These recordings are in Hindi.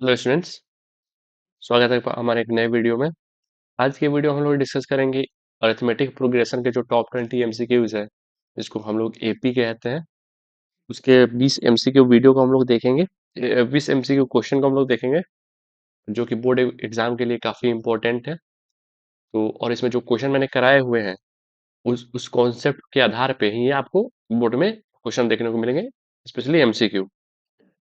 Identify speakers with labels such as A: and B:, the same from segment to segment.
A: हेलो स्टूडेंट्स, स्वागत है हमारे एक नए वीडियो में। आज की वीडियो हम लोग डिस्कस करेंगे अरिथमेटिक प्रोग्रेशन के जो टॉप 20 एमसीक्यूज है, जिसको हम लोग एपी कहते हैं। उसके 20 एमसीक्यू वीडियो को हम लोग देखेंगे, 20 एमसीक्यू क्वेश्चन को हम लोग देखेंगे, जो कि बोर्ड एग्जाम के लिए काफी इंपॉर्टेंट है। तो और इसमें जो क्वेश्चन मैंने कराए हुए हैं, उस कॉन्सेप्ट के आधार पे ही आपको बोर्ड में क्वेश्चन देखने को मिलेंगे, स्पेशली एमसीक्यू।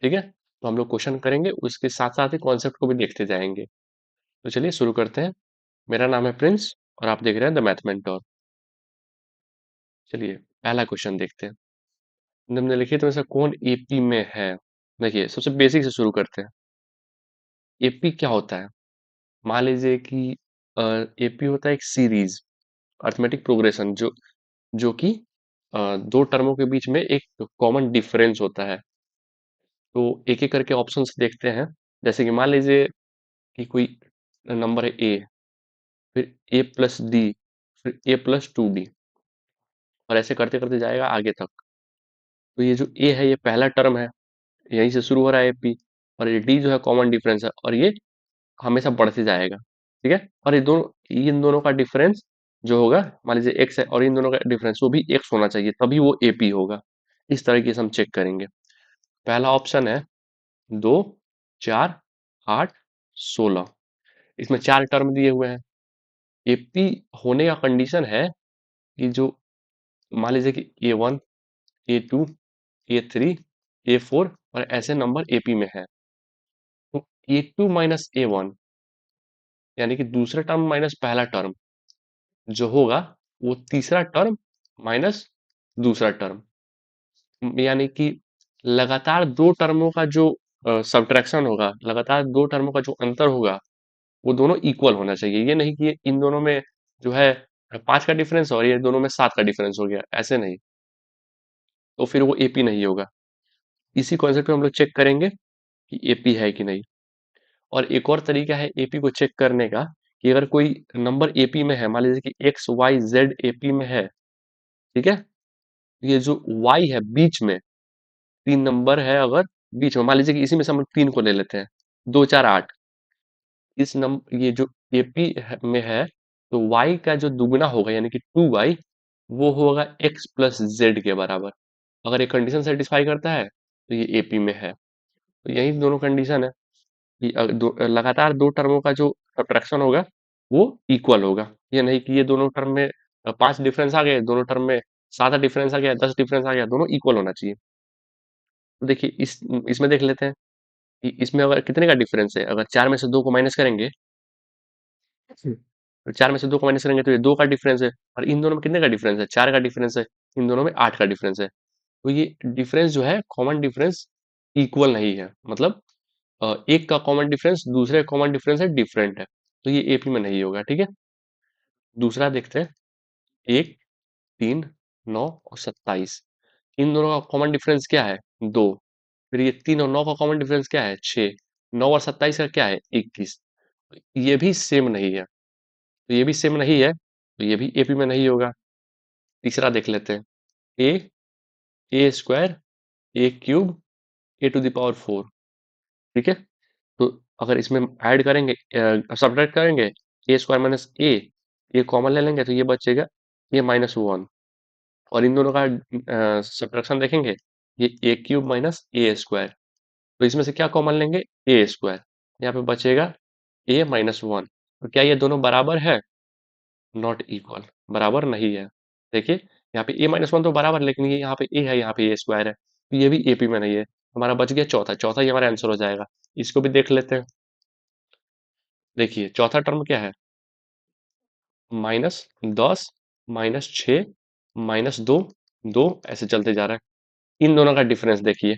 A: ठीक है, तो हम लोग क्वेश्चन करेंगे, उसके साथ साथ ही कॉन्सेप्ट को भी देखते जाएंगे। तो चलिए शुरू करते हैं। मेरा नाम है प्रिंस और आप देख रहे हैं द मैथ मेंटोर। चलिए पहला क्वेश्चन देखते हैं। निम्नलिखित में से कौन एपी में है? देखिए सबसे बेसिक से शुरू करते हैं। एपी क्या होता है? मान लीजिए कि एपी होता है एक सीरीज, अर्थमेटिक प्रोग्रेशन, जो कि दो टर्मों के बीच में एक कॉमन डिफरेंस होता है। तो एक एक करके ऑप्शंस देखते हैं। जैसे कि मान लीजिए कि कोई नंबर है ए, फिर ए प्लस डी, फिर ए प्लस टू डी, और ऐसे करते करते जाएगा आगे तक। तो ये जो ए है ये पहला टर्म है, यहीं से शुरू हो रहा है एपी, और ये डी जो है कॉमन डिफरेंस है, और ये हमेशा बढ़ते जाएगा। ठीक है, और ये दोनों, इन दोनों का डिफरेंस जो होगा, मान लीजिए एक्स है और इन दोनों का डिफरेंस वो भी एक्स होना चाहिए, तभी वो एपी होगा। इस तरीके से हम चेक करेंगे। पहला ऑप्शन है 2, 4, 8, 16। इसमें चार टर्म दिए हुए हैं। एपी होने का कंडीशन है कि जो, मान लीजिए कि A1, A2, A3, A4 और ऐसे नंबर एपी में है। तो A2 माइनस A1 यानी कि दूसरा टर्म माइनस पहला टर्म जो होगा, वो तीसरा टर्म माइनस दूसरा टर्म, यानी कि लगातार दो टर्मों का जो सब्ट्रैक्शन होगा, लगातार दो टर्मों का जो अंतर होगा, वो दोनों इक्वल होना चाहिए। ये नहीं कि इन दोनों में जो है 5 का डिफरेंस और ये दोनों में 7 का डिफरेंस हो गया, ऐसे नहीं। तो फिर वो एपी नहीं होगा। इसी कॉन्सेप्ट को हम लोग चेक करेंगे कि एपी है कि नहीं। और एक और तरीका है एपी को चेक करने का, कि अगर कोई नंबर एपी में है, मान लीजिए कि एक्स वाई जेड एपी में है, ठीक है, ये जो वाई है बीच में, तीन नंबर है अगर बीच में, मान लीजिए कि इसी में से हम तीन को ले लेते हैं, 2, 4, 8। इस नंबर, ये जो एपी में है, तो वाई का जो दुगना होगा यानी कि 2y, वो होगा एक्स प्लस जेड के बराबर। अगर ये कंडीशन सेटिस्फाई करता है तो ये एपी में है। तो यही दोनों कंडीशन है कि लगातार दो टर्मों का जो सब्ट्रैक्शन होगा वो इक्वल होगा। ये नहीं कि ये दोनों टर्म में 5 डिफरेंस आ गए, दोनों टर्म में 7 डिफरेंस आ गया, 10 डिफरेंस आ गया, दोनों इक्वल होना चाहिए। तो देखिए इसमें देख लेते हैं कि इसमें अगर कितने का डिफरेंस है। अगर 4 में से 2 को माइनस करेंगे, तो 4 में से 2 को माइनस करेंगे तो ये 2 का डिफरेंस है, और इन दोनों में कितने का डिफरेंस है, 4 का डिफरेंस है, इन दोनों में 8 का डिफरेंस है। तो ये डिफरेंस जो है, कॉमन डिफरेंस इक्वल नहीं है, मतलब एक का कॉमन डिफरेंस दूसरे कॉमन डिफरेंस है डिफरेंट है, तो ये एपी में नहीं होगा। ठीक है, दूसरा देखते हैं। 1, 3, 9 और 27, इन दोनों का कॉमन डिफरेंस क्या है, 2। फिर ये 3 और 9 का कॉमन डिफरेंस क्या है, 6। 9 और 27 का क्या है, 21। ये भी सेम नहीं है, तो ये भी सेम नहीं है, तो ये भी एपी में नहीं होगा। तीसरा देख लेते हैं। A square, a cube, a to the power 4। ठीक है, तो अगर इसमें ऐड करेंगे, सब्ट्रैक्ट करेंगे, ए स्क्वायर माइनस ए, ये कॉमन ले लेंगे तो ये बचेगा ए माइनस 1। और इन दोनों का सब्ट्रैक्शन देखेंगे, ये ए क्यूब माइनस ए स्क्वायर, तो इसमें से क्या कॉमन लेंगे, ए स्क्वायर। यहाँ पे बचेगा ए माइनस 1। तो क्या ये दोनों बराबर है, नॉट इक्वल, बराबर नहीं है। देखिए यहाँ पे ए माइनस 1 तो बराबर, लेकिन ये यहाँ पे ए है, यहाँ पे ए स्क्वायर है, तो ये भी एपी में नहीं है। हमारा बच गया चौथा, चौथा ही हमारा आंसर हो जाएगा। इसको भी देख लेते हैं। देखिए चौथा टर्म क्या है, -10, -6, -2, 2, ऐसे चलते जा रहा है। इन दोनों का डिफरेंस देखिए,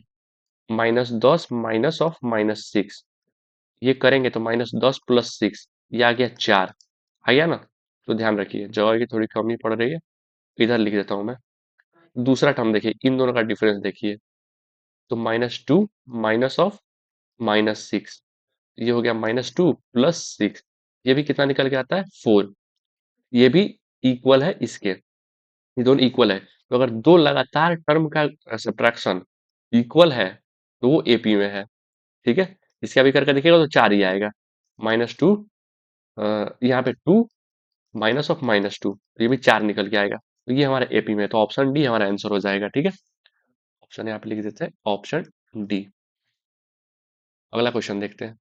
A: -10 माइनस ऑफ -6, ये करेंगे तो -10 प्लस 6, ये आ गया 4। आ गया ना? तो ध्यान रखिए, जगह की थोड़ी कमी पड़ रही है, इधर लिख देता हूं मैं। दूसरा टर्म देखिए, इन दोनों का डिफरेंस देखिए, तो -2 माइनस ऑफ -6, ये हो गया -2 प्लस 6, ये भी कितना निकल के आता है, 4। ये भी इक्वल है इसके, ये दोनों इक्वल है। तो अगर दो लगातार टर्म का सब्ट्रैक्शन इक्वल है, तो वो एपी में है। ठीक है, इसका भी करके देखिएगा तो 4 ही आएगा। -2 यहाँ पे 2 -(-2) तो ये भी 4 निकल के आएगा। तो ये हमारा एपी में है, तो ऑप्शन डी हमारा आंसर हो जाएगा। ठीक है, ऑप्शन यहाँ पे लिख देते हैं, ऑप्शन डी। अगला क्वेश्चन देखते हैं।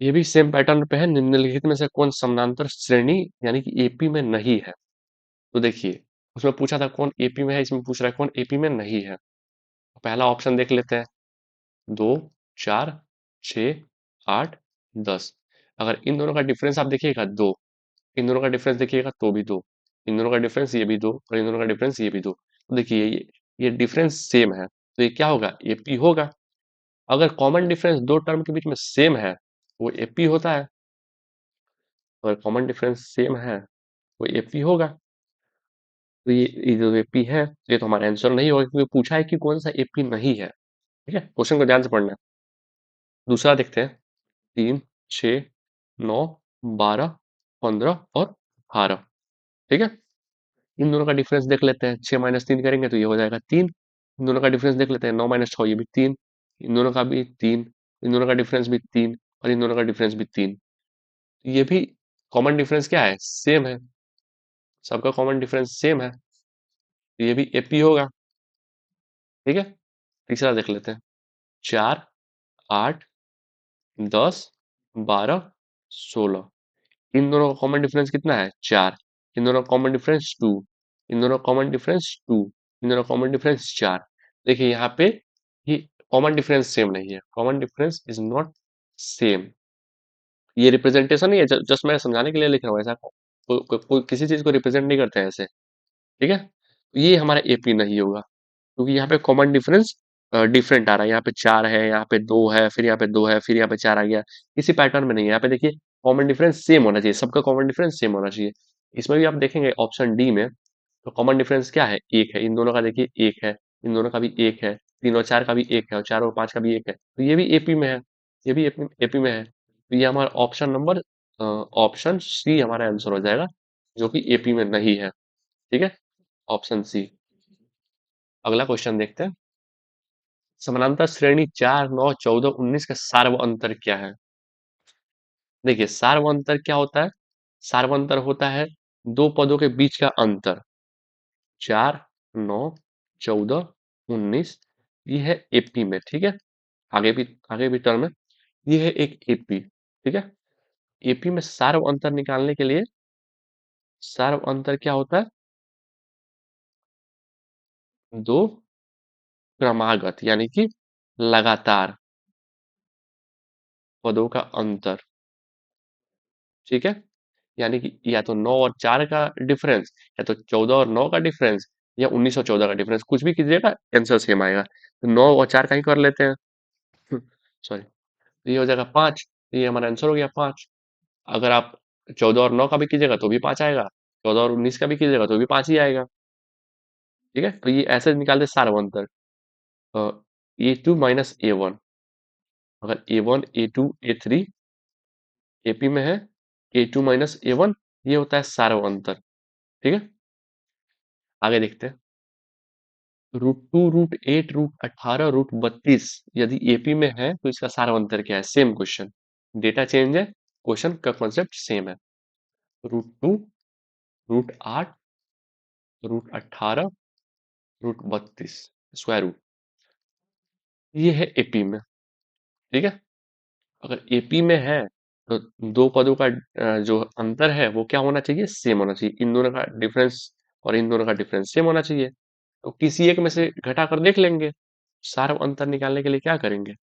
A: ये भी सेम पैटर्न पे है। निम्नलिखित में से कौन समानांतर श्रेणी यानी कि एपी में नहीं है? तो देखिए, उसमें पूछा था कौन एपी में है, इसमें पूछ रहा है कौन एपी में नहीं है। पहला ऑप्शन देख लेते हैं, 2, 4, 6, 8, 10। अगर इन दोनों का डिफरेंस आप देखिएगा 2, इन दोनों का डिफरेंस देखिएगा तो भी 2, इन दोनों का डिफरेंस ये भी 2 और इन दोनों का डिफरेंस ये भी 2। तो देखिए ये डिफरेंस सेम है, तो ये क्या होगा? एपी होगा। अगर कॉमन डिफरेंस दो टर्म के बीच में सेम है, वो एपी होता है। अगर कॉमन डिफरेंस सेम है, वो एपी होगा। तो ये जो एपी है, ये तो हमारा आंसर नहीं होगा, क्योंकि पूछा है कि कौन सा एपी नहीं है। ठीक है, क्वेश्चन को ध्यान से पढ़ना है। दूसरा देखते हैं, 3, 6, 9, 12, 15 और 18। ठीक है, इन दोनों का डिफरेंस देख लेते हैं। 6 - 3 करेंगे तो ये हो जाएगा 3। इन दोनों का डिफरेंस देख लेते हैं। 9 - 6 ये भी 3, इन दोनों का भी 3, इन दोनों का डिफरेंस भी 3 और इन दोनों का डिफरेंस भी 3। ये भी कॉमन डिफरेंस क्या है? सेम है। सबका कॉमन डिफरेंस सेम है, तो ये भी एपी होगा। ठीक है, तीसरा देख लेते हैं। 4, 8, 10, 12, 16। इन दोनों का कॉमन डिफरेंस कितना है? 4। इन दोनों का कॉमन डिफरेंस 2, इन दोनों का कॉमन डिफरेंस 2, इन दोनों का कॉमन डिफरेंस 4। देखिए यहाँ पे ये कॉमन डिफरेंस सेम नहीं है, common difference is not same. ये रिप्रेजेंटेशन नहीं है, जस्ट मैं समझाने के लिए लिख रहा हूँ। ऐसा कोई किसी चीज को रिप्रेजेंट नहीं करते हैं ऐसे। ठीक है, तो ये हमारा एपी नहीं होगा, क्योंकि यहाँ पे कॉमन डिफरेंस डिफरेंट आ रहा है। यहाँ पे 4 है, यहाँ पे 2 है, फिर यहाँ पे 2 है, फिर यहाँ पे 4 आ गया। इसी पैटर्न में नहीं है। यहाँ पे देखिए कॉमन डिफरेंस सेम होना चाहिए, सबका कॉमन डिफरेंस सेम होना चाहिए। इसमें भी आप देखेंगे ऑप्शन डी में, तो कॉमन डिफरेंस क्या है? 1 है। इन दोनों का देखिए 1 है, इन दोनों का भी 1 है, 3 और 4 का भी 1 है और 4 और 5 का भी 1 है। तो ये भी एपी में है, ये भी एपी में है। तो ये हमारा ऑप्शन नंबर ऑप्शन सी हमारा आंसर हो जाएगा, जो कि एपी में नहीं है। ठीक है, ऑप्शन सी। अगला क्वेश्चन देखते हैं। समानांतर श्रेणी 4, 9, 14, 19 का सार्व अंतर क्या है? देखिए सार्व अंतर क्या होता है? सार्व अंतर होता है दो पदों के बीच का अंतर। 4, 9, 14, 19, ये है एपी में। ठीक है, आगे भी टर्म है। ये है एक एपी। ठीक है, एपी में सार्व अंतर निकालने के लिए, सार्व अंतर क्या होता है? दो क्रमागत यानी कि लगातार पदों का अंतर। ठीक है, यानी कि या तो 9 और 4 का डिफरेंस, या तो 14 और 9 का डिफरेंस, या 19 और 14 का डिफरेंस, कुछ भी कीजिएगा आंसर सेम आएगा। तो 9 और 4 का ही कर लेते हैं। सॉरी, ये हो जाएगा 5। ये हमारा आंसर हो गया 5। अगर आप 14 और 9 का भी कीजिएगा तो भी 5 आएगा, 14 और 19 का भी कीजिएगा तो भी 5 ही आएगा। ठीक है, तो ये ऐसे निकालते सारा अंतर। A2 - A1, अगर A1, A2, A3 एपी में है, A2 - A1 ये होता है सारा अंतर। ठीक है, आगे देखते हैं। √2, √8, √18, √32 यदि एपी में है तो इसका सारा अंतर क्या है? सेम क्वेश्चन, डेटा चेंज है, क्वेश्चन का कॉन्सेप्ट सेम है। √2, √8, √18, √32 स्क्वायर रूट, ये है एपी में। ठीक है, अगर एपी में है तो दो पदों का जो अंतर है वो क्या होना चाहिए? सेम होना चाहिए। इन दोनों का डिफरेंस और इन दोनों का डिफरेंस सेम होना चाहिए। तो किसी एक में से घटा कर देख लेंगे। सारा अंतर निकालने के लिए क्या करेंगे?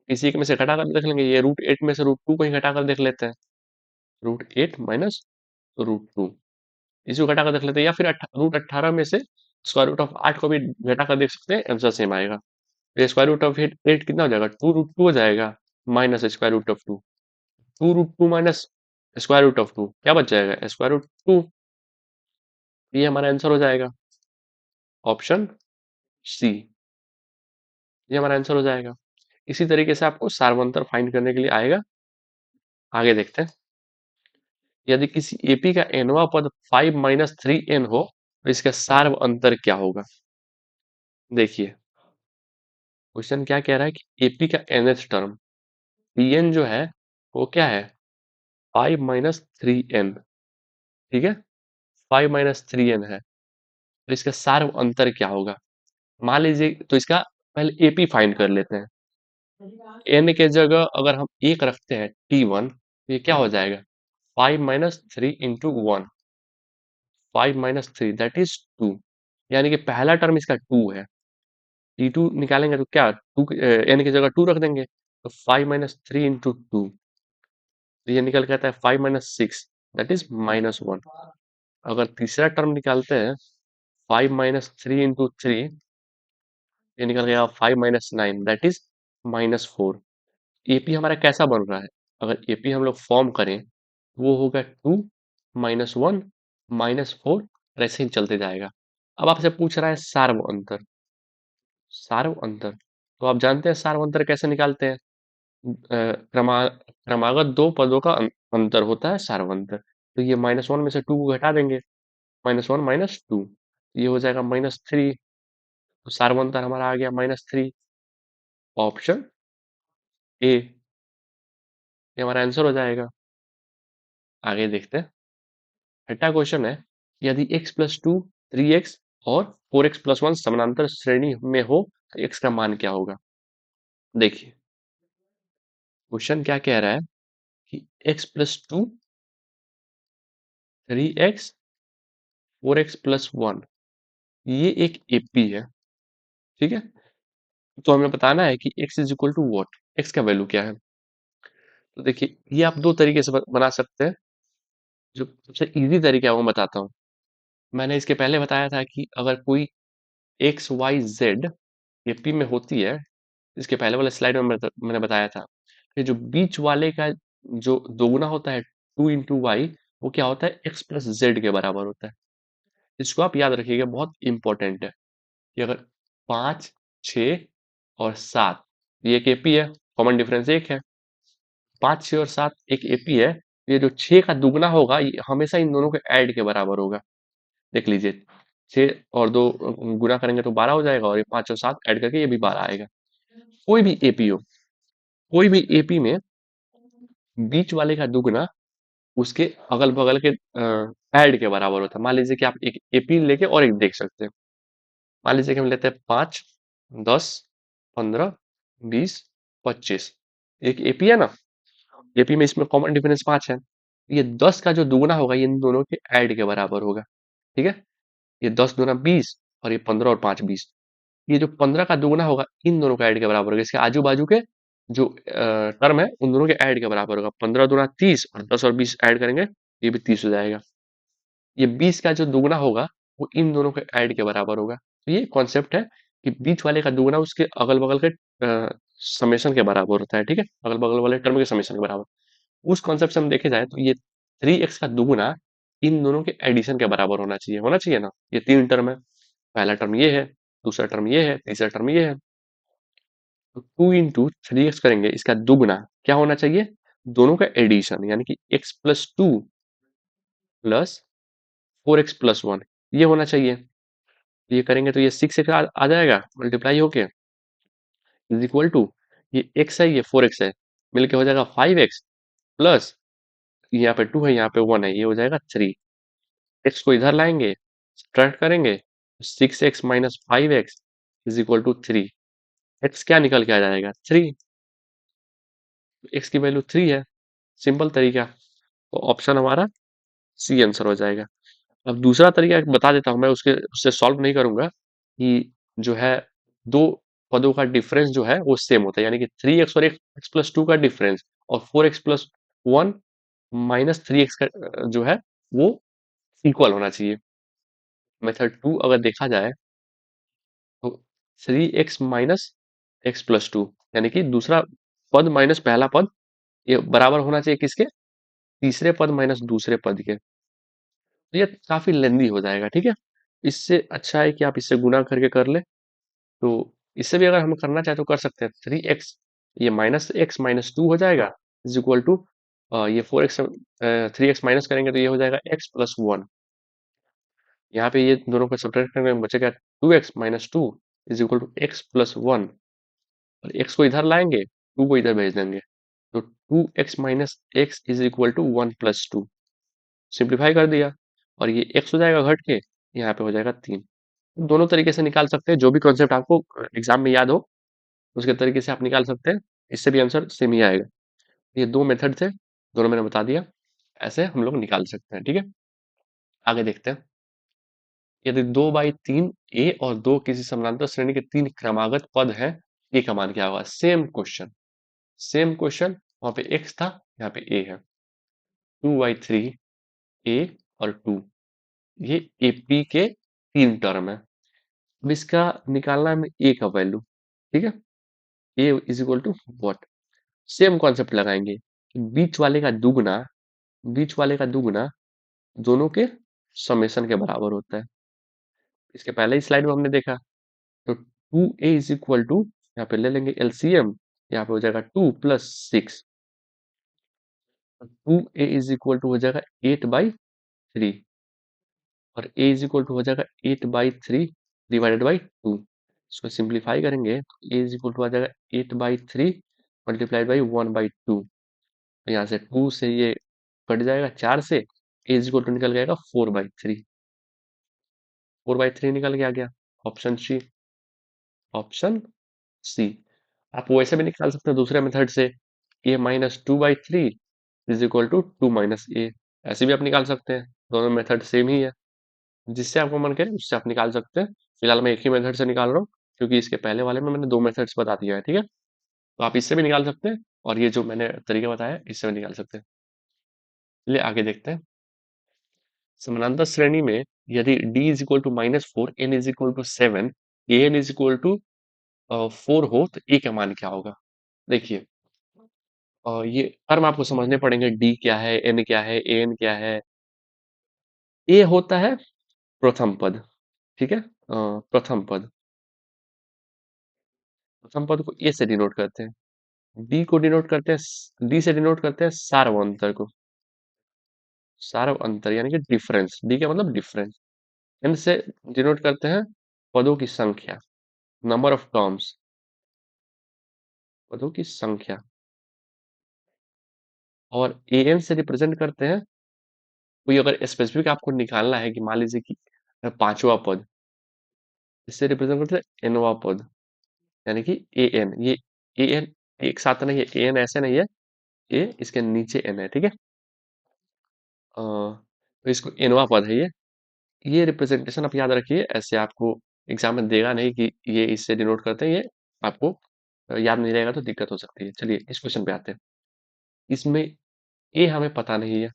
A: किसी एक में से घटा कर देख लेंगे। ये √8 में से √2 को ही घटा कर देख लेते हैं। √8 माइनस √2, इसको घटा कर देख लेते हैं, या फिर √18 में से √8 को भी घटा कर देख सकते हैं, आंसर सेम आएगा। तो √8 कितना हो जाएगा? 2√2 हो जाएगा, माइनस √2। 2√2 माइनस √2 क्या बच जाएगा? √2। ये हमारा आंसर हो जाएगा, ऑप्शन सी। ये हमारा आंसर हो जाएगा। इसी तरीके से आपको सार्वंतर फाइंड करने के लिए आएगा। आगे देखते हैं। यदि किसी एपी का nवां पद 5 - 3n हो तो इसका सार्व अंतर क्या होगा? देखिए क्वेश्चन क्या कह रहा है कि एपी का nth टर्म pn जो है वो क्या है 5 - 3n। ठीक है, 5 - 3n है, तो इसका सार्व अंतर क्या होगा? मान लीजिए, तो इसका पहले एपी फाइंड कर लेते हैं। n के जगह अगर हम 1 रखते हैं t1, तो ये क्या हो जाएगा 5 - 3 × 1, 5 - 3 दैट इज 2, यानी कि पहला टर्म इसका 2 है। t2 निकालेंगे तो क्या 2 n की जगह 2 रख देंगे, तो 5 - 3 × 2, तो ये निकल के आता है 5 - 6 दैट इज -1। अगर तीसरा टर्म निकालते हैं 5 - 3 × 3, ये निकल गया 5 - 9 दैट इज -4। एपी हमारा कैसा बन रहा है? अगर एपी हम लोग फॉर्म करें, वो होगा 2 -1 -4, और ऐसे ही चलते जाएगा। अब आपसे पूछ रहा है सार्व अंतर। सार्व अंतर, तो आप जानते हैं सार्व अंतर कैसे निकालते हैं? क्रमागत दो पदों का अंतर होता है सार्व अंतर। तो ये -1 में से 2 को घटा देंगे, -1 - 2, ये हो जाएगा -3। तो सार्व अंतर हमारा आ गया -3, ऑप्शन ए, ये हमारा आंसर हो जाएगा। आगे देखते हैं। छठा क्वेश्चन है, यदि x+2, 3x और 4x+1 समानांतर श्रेणी में हो तो x का मान क्या होगा? देखिए, क्वेश्चन क्या कह रहा है कि x+2, 3x, 4x+1 ये एक एपी है। ठीक है, तो हमें बताना है कि x is equal to what, x का वैल्यू क्या है। तो देखिए, ये आप दो तरीके से बना सकते हैं। जो सबसे इजी तरीका है वो मैं बताता हूँ। मैंने इसके पहले बताया था कि अगर कोई एक्स वाई जेड एपी में होती है, इसके पहले वाले स्लाइड में मैंने बताया था कि जो बीच वाले का जो दोगुना होता है 2 × y, वो क्या होता है x+z के बराबर होता है। इसको आप याद रखिएगा, बहुत इंपॉर्टेंट है कि अगर 5, 6 और 7 ये एक एपी है, कॉमन डिफरेंस 1 है। 5, 6 और 7 एक एपी है, ये जो 6 का दुगना होगा ये हमेशा इन दोनों के ऐड के बराबर होगा। देख लीजिए, 6 और 2 गुना करेंगे तो 12 हो जाएगा, और ये 5 और 7 ऐड करके ये भी 12 आएगा। कोई भी एपी हो, कोई भी एपी में बीच वाले का दुगना उसके अगल-बगल के ऐड के बराबर होता है। मान लीजिए कि आप एक एपी लेके और एक देख सकते हैं। मान लीजिए कि हम लेते हैं 5, 10, 15, 20, 25। एक एपी है ना? एपी में इसमें कॉमन डिफरेंस 5 है। ये 10 का जो दुगना होगा ये इन दोनों के ऐड के बराबर होगा। ठीक है? ये 10 दूना 20, और ये 15 और 5 20। ये जो 15 का दुगना होगा इन दोनों का ऐड के बराबर होगा। इसके आजू-बाजू के जो टर्म है उन दोनों के ऐड के बराबर होगा। 15 दूना 30, और 10 और 20 ऐड करेंगे ये भी 30 हो जाएगा। ये 20 का जो दुगना होगा वो इन दोनों के ऐड के बराबर होगा। तो ये कॉन्सेप्ट है कि बीच वाले का दुगना उसके अगल-बगल के समेशन के बराबर होता है। ठीक है? अगल-बगल वाले टर्म के समेशन के बराबर। उस कॉन्सेप्ट से हम देखे जाए तो ये 3x का दुगुना इन दोनों के एडिशन के बराबर होना चाहिए ना। ये 3 टर्म है, पहला टर्म ये है, दूसरा टर्म ये है, तीसरा टर्म ये है। तो 2 × 3x करेंगे, इसका दुगुना क्या होना चाहिए? दोनों का एडिशन, यानी कि x+2 प्लस 4x+1 ये होना चाहिए। ये करेंगे तो ये 6x आ जाएगा मल्टीप्लाई होके, इज इक्वल टू ये x है, ये 4x है, मिलके हो जाएगा 5x प्लस यहाँ पे 2 है, यहाँ पे 1 है, ये हो जाएगा 3। x को इधर लाएंगे, सब्ट्रैक्ट करेंगे, 6x - 5x is equal to 3। x क्या निकल के आ जाएगा 3, x की वैल्यू 3 है। सिंपल तरीका, तो ऑप्शन हमारा सी आंसर हो जाएगा। अब दूसरा तरीका बता देता हूँ मैं, उसके उससे सॉल्व नहीं करूंगा कि जो है दो पदों का डिफरेंस जो है वो सेम होता है, यानी कि 3x और x+2 का डिफरेंस और 4x+1 -3x का जो है वो इक्वल होना चाहिए। मेथड 2 अगर देखा जाए तो 3x - x+2, यानी कि दूसरा पद माइनस पहला पद, ये बराबर होना चाहिए किसके? तीसरे पद माइनस दूसरे पद के। तो ये काफी लेंदी हो जाएगा। ठीक है, इससे अच्छा है कि आप इससे गुना करके कर ले। तो इससे भी अगर हम करना चाहे तो कर सकते हैं। 3x ये -x - 2 हो जाएगा, इज इक्वल टू ये 4x 3x माइनस करेंगे तो ये हो जाएगा x+1। यहाँ पे ये दोनों को सब्ट्रैक्ट करने में बचेगा 2x - 2 is equal to x+1। और x को इधर लाएंगे, 2 को इधर भेज देंगे, तो 2x minus x is equal to 1+2। Simplify कर दिया, और ये x हो जाएगा घट के, यहाँ पे हो जाएगा 3। दोनों तरीके से निकाल सकते हैं, जो भी कॉन्सेप्ट आपको एग्जाम में याद हो उसके तरीके से आप निकाल सकते हैं, इससे भी आंसर सेम ही आएगा। ये दो मेथड थे, दोनों मैंने बता दिया, ऐसे हम लोग निकाल सकते हैं। ठीक है, आगे देखते हैं। यदि 2/3 ए और 2 किसी समानांतर श्रेणी के 3 क्रमागत पद हैं, ए का मान क्या होगा? सेम क्वेश्चन, सेम क्वेश्चन, वहां पे x था, यहाँ पे a है। 2/3 a और 2, ये AP के 3 टर्म है। अब इसका निकालना है हमें a का वैल्यू। ठीक है, a is equal to what? Same concept लगाएंगे कि बीच वाले का दुगना, बीच वाले का दुगना दोनों के समेशन के बराबर होता है। इसके पहले ही स्लाइड में हमने देखा, तो 2a इज इक्वल टू, यहाँ पे ले लेंगे एलसीएम, यहाँ पे हो जाएगा 2 + 6, 2a इज इक्वल टू हो जाएगा 8/3, और a इज इक्वल टू हो जाएगा 8/3 डिवाइडेड बाई 2। इसको सिंप्लीफाई करेंगे तो a इज इक्वल टू आ जाएगा 8/3 मल्टीप्लाइड बाई 1/2। यहाँ से 2 से ये कट जाएगा, 4 से a इज इक्वल टू निकल जाएगा 4/3, 4/3 निकल के आ गया। Option c, option c. आप वैसे भी निकाल सकते हैं दूसरे मेथड से, a minus 2/3 is equal to 2 minus a, ऐसे भी आप निकाल सकते हैं, दोनों मेथड सेम ही है। जिससे आपको मन करे उससे आप निकाल सकते हैं। फिलहाल मैं एक ही मेथड से निकाल रहा हूँ, क्योंकि इसके पहले वाले में मैंने दो मेथड्स बता दिया है। ठीक है, तो आप इससे भी निकाल सकते हैं, और ये जो मैंने तरीका बताया इससे भी निकाल सकते हैं। चलिए आगे देखते हैं। समानांतर श्रेणी में यदि d is equal to -4, n is equal to 7, an is equal to 4 हो, तो a का मान क्या होगा? देखिए, ये टर्म आपको समझने पड़ेंगे, d क्या है, n क्या है, an क्या है। a होता है प्रथम पद, ठीक है, प्रथम पद, प्रथम पद को a से डिनोट करते हैं। डी को डिनोट करते हैं, डी से डिनोट करते हैं सार्वअंतर को, सार्वअंतर यानी कि डिफरेंस, डी का मतलब डिफरेंस। एन से डिनोट करते हैं पदों की संख्या, नंबर ऑफ टर्म्स, पदों की संख्या। और ए एन से रिप्रेजेंट करते हैं, कोई अगर स्पेसिफिक आपको निकालना है कि मान लीजिए कि पांचवा पद, इससे रिप्रेजेंट करते हैं एनवा पद, यानी कि ए एन। ये ए एन एक साथ नहीं है, ए एन ऐसे नहीं है, ए इसके नीचे एन है। ठीक है, तो इसको एनवा पद है ये रिप्रेजेंटेशन आप याद रखिए, ऐसे आपको एग्जाम में देगा नहीं कि ये इससे डिनोट करते हैं, ये आपको याद नहीं रहेगा तो दिक्कत हो सकती है। चलिए इस क्वेश्चन पे आते हैं। इसमें ए हमें पता नहीं है,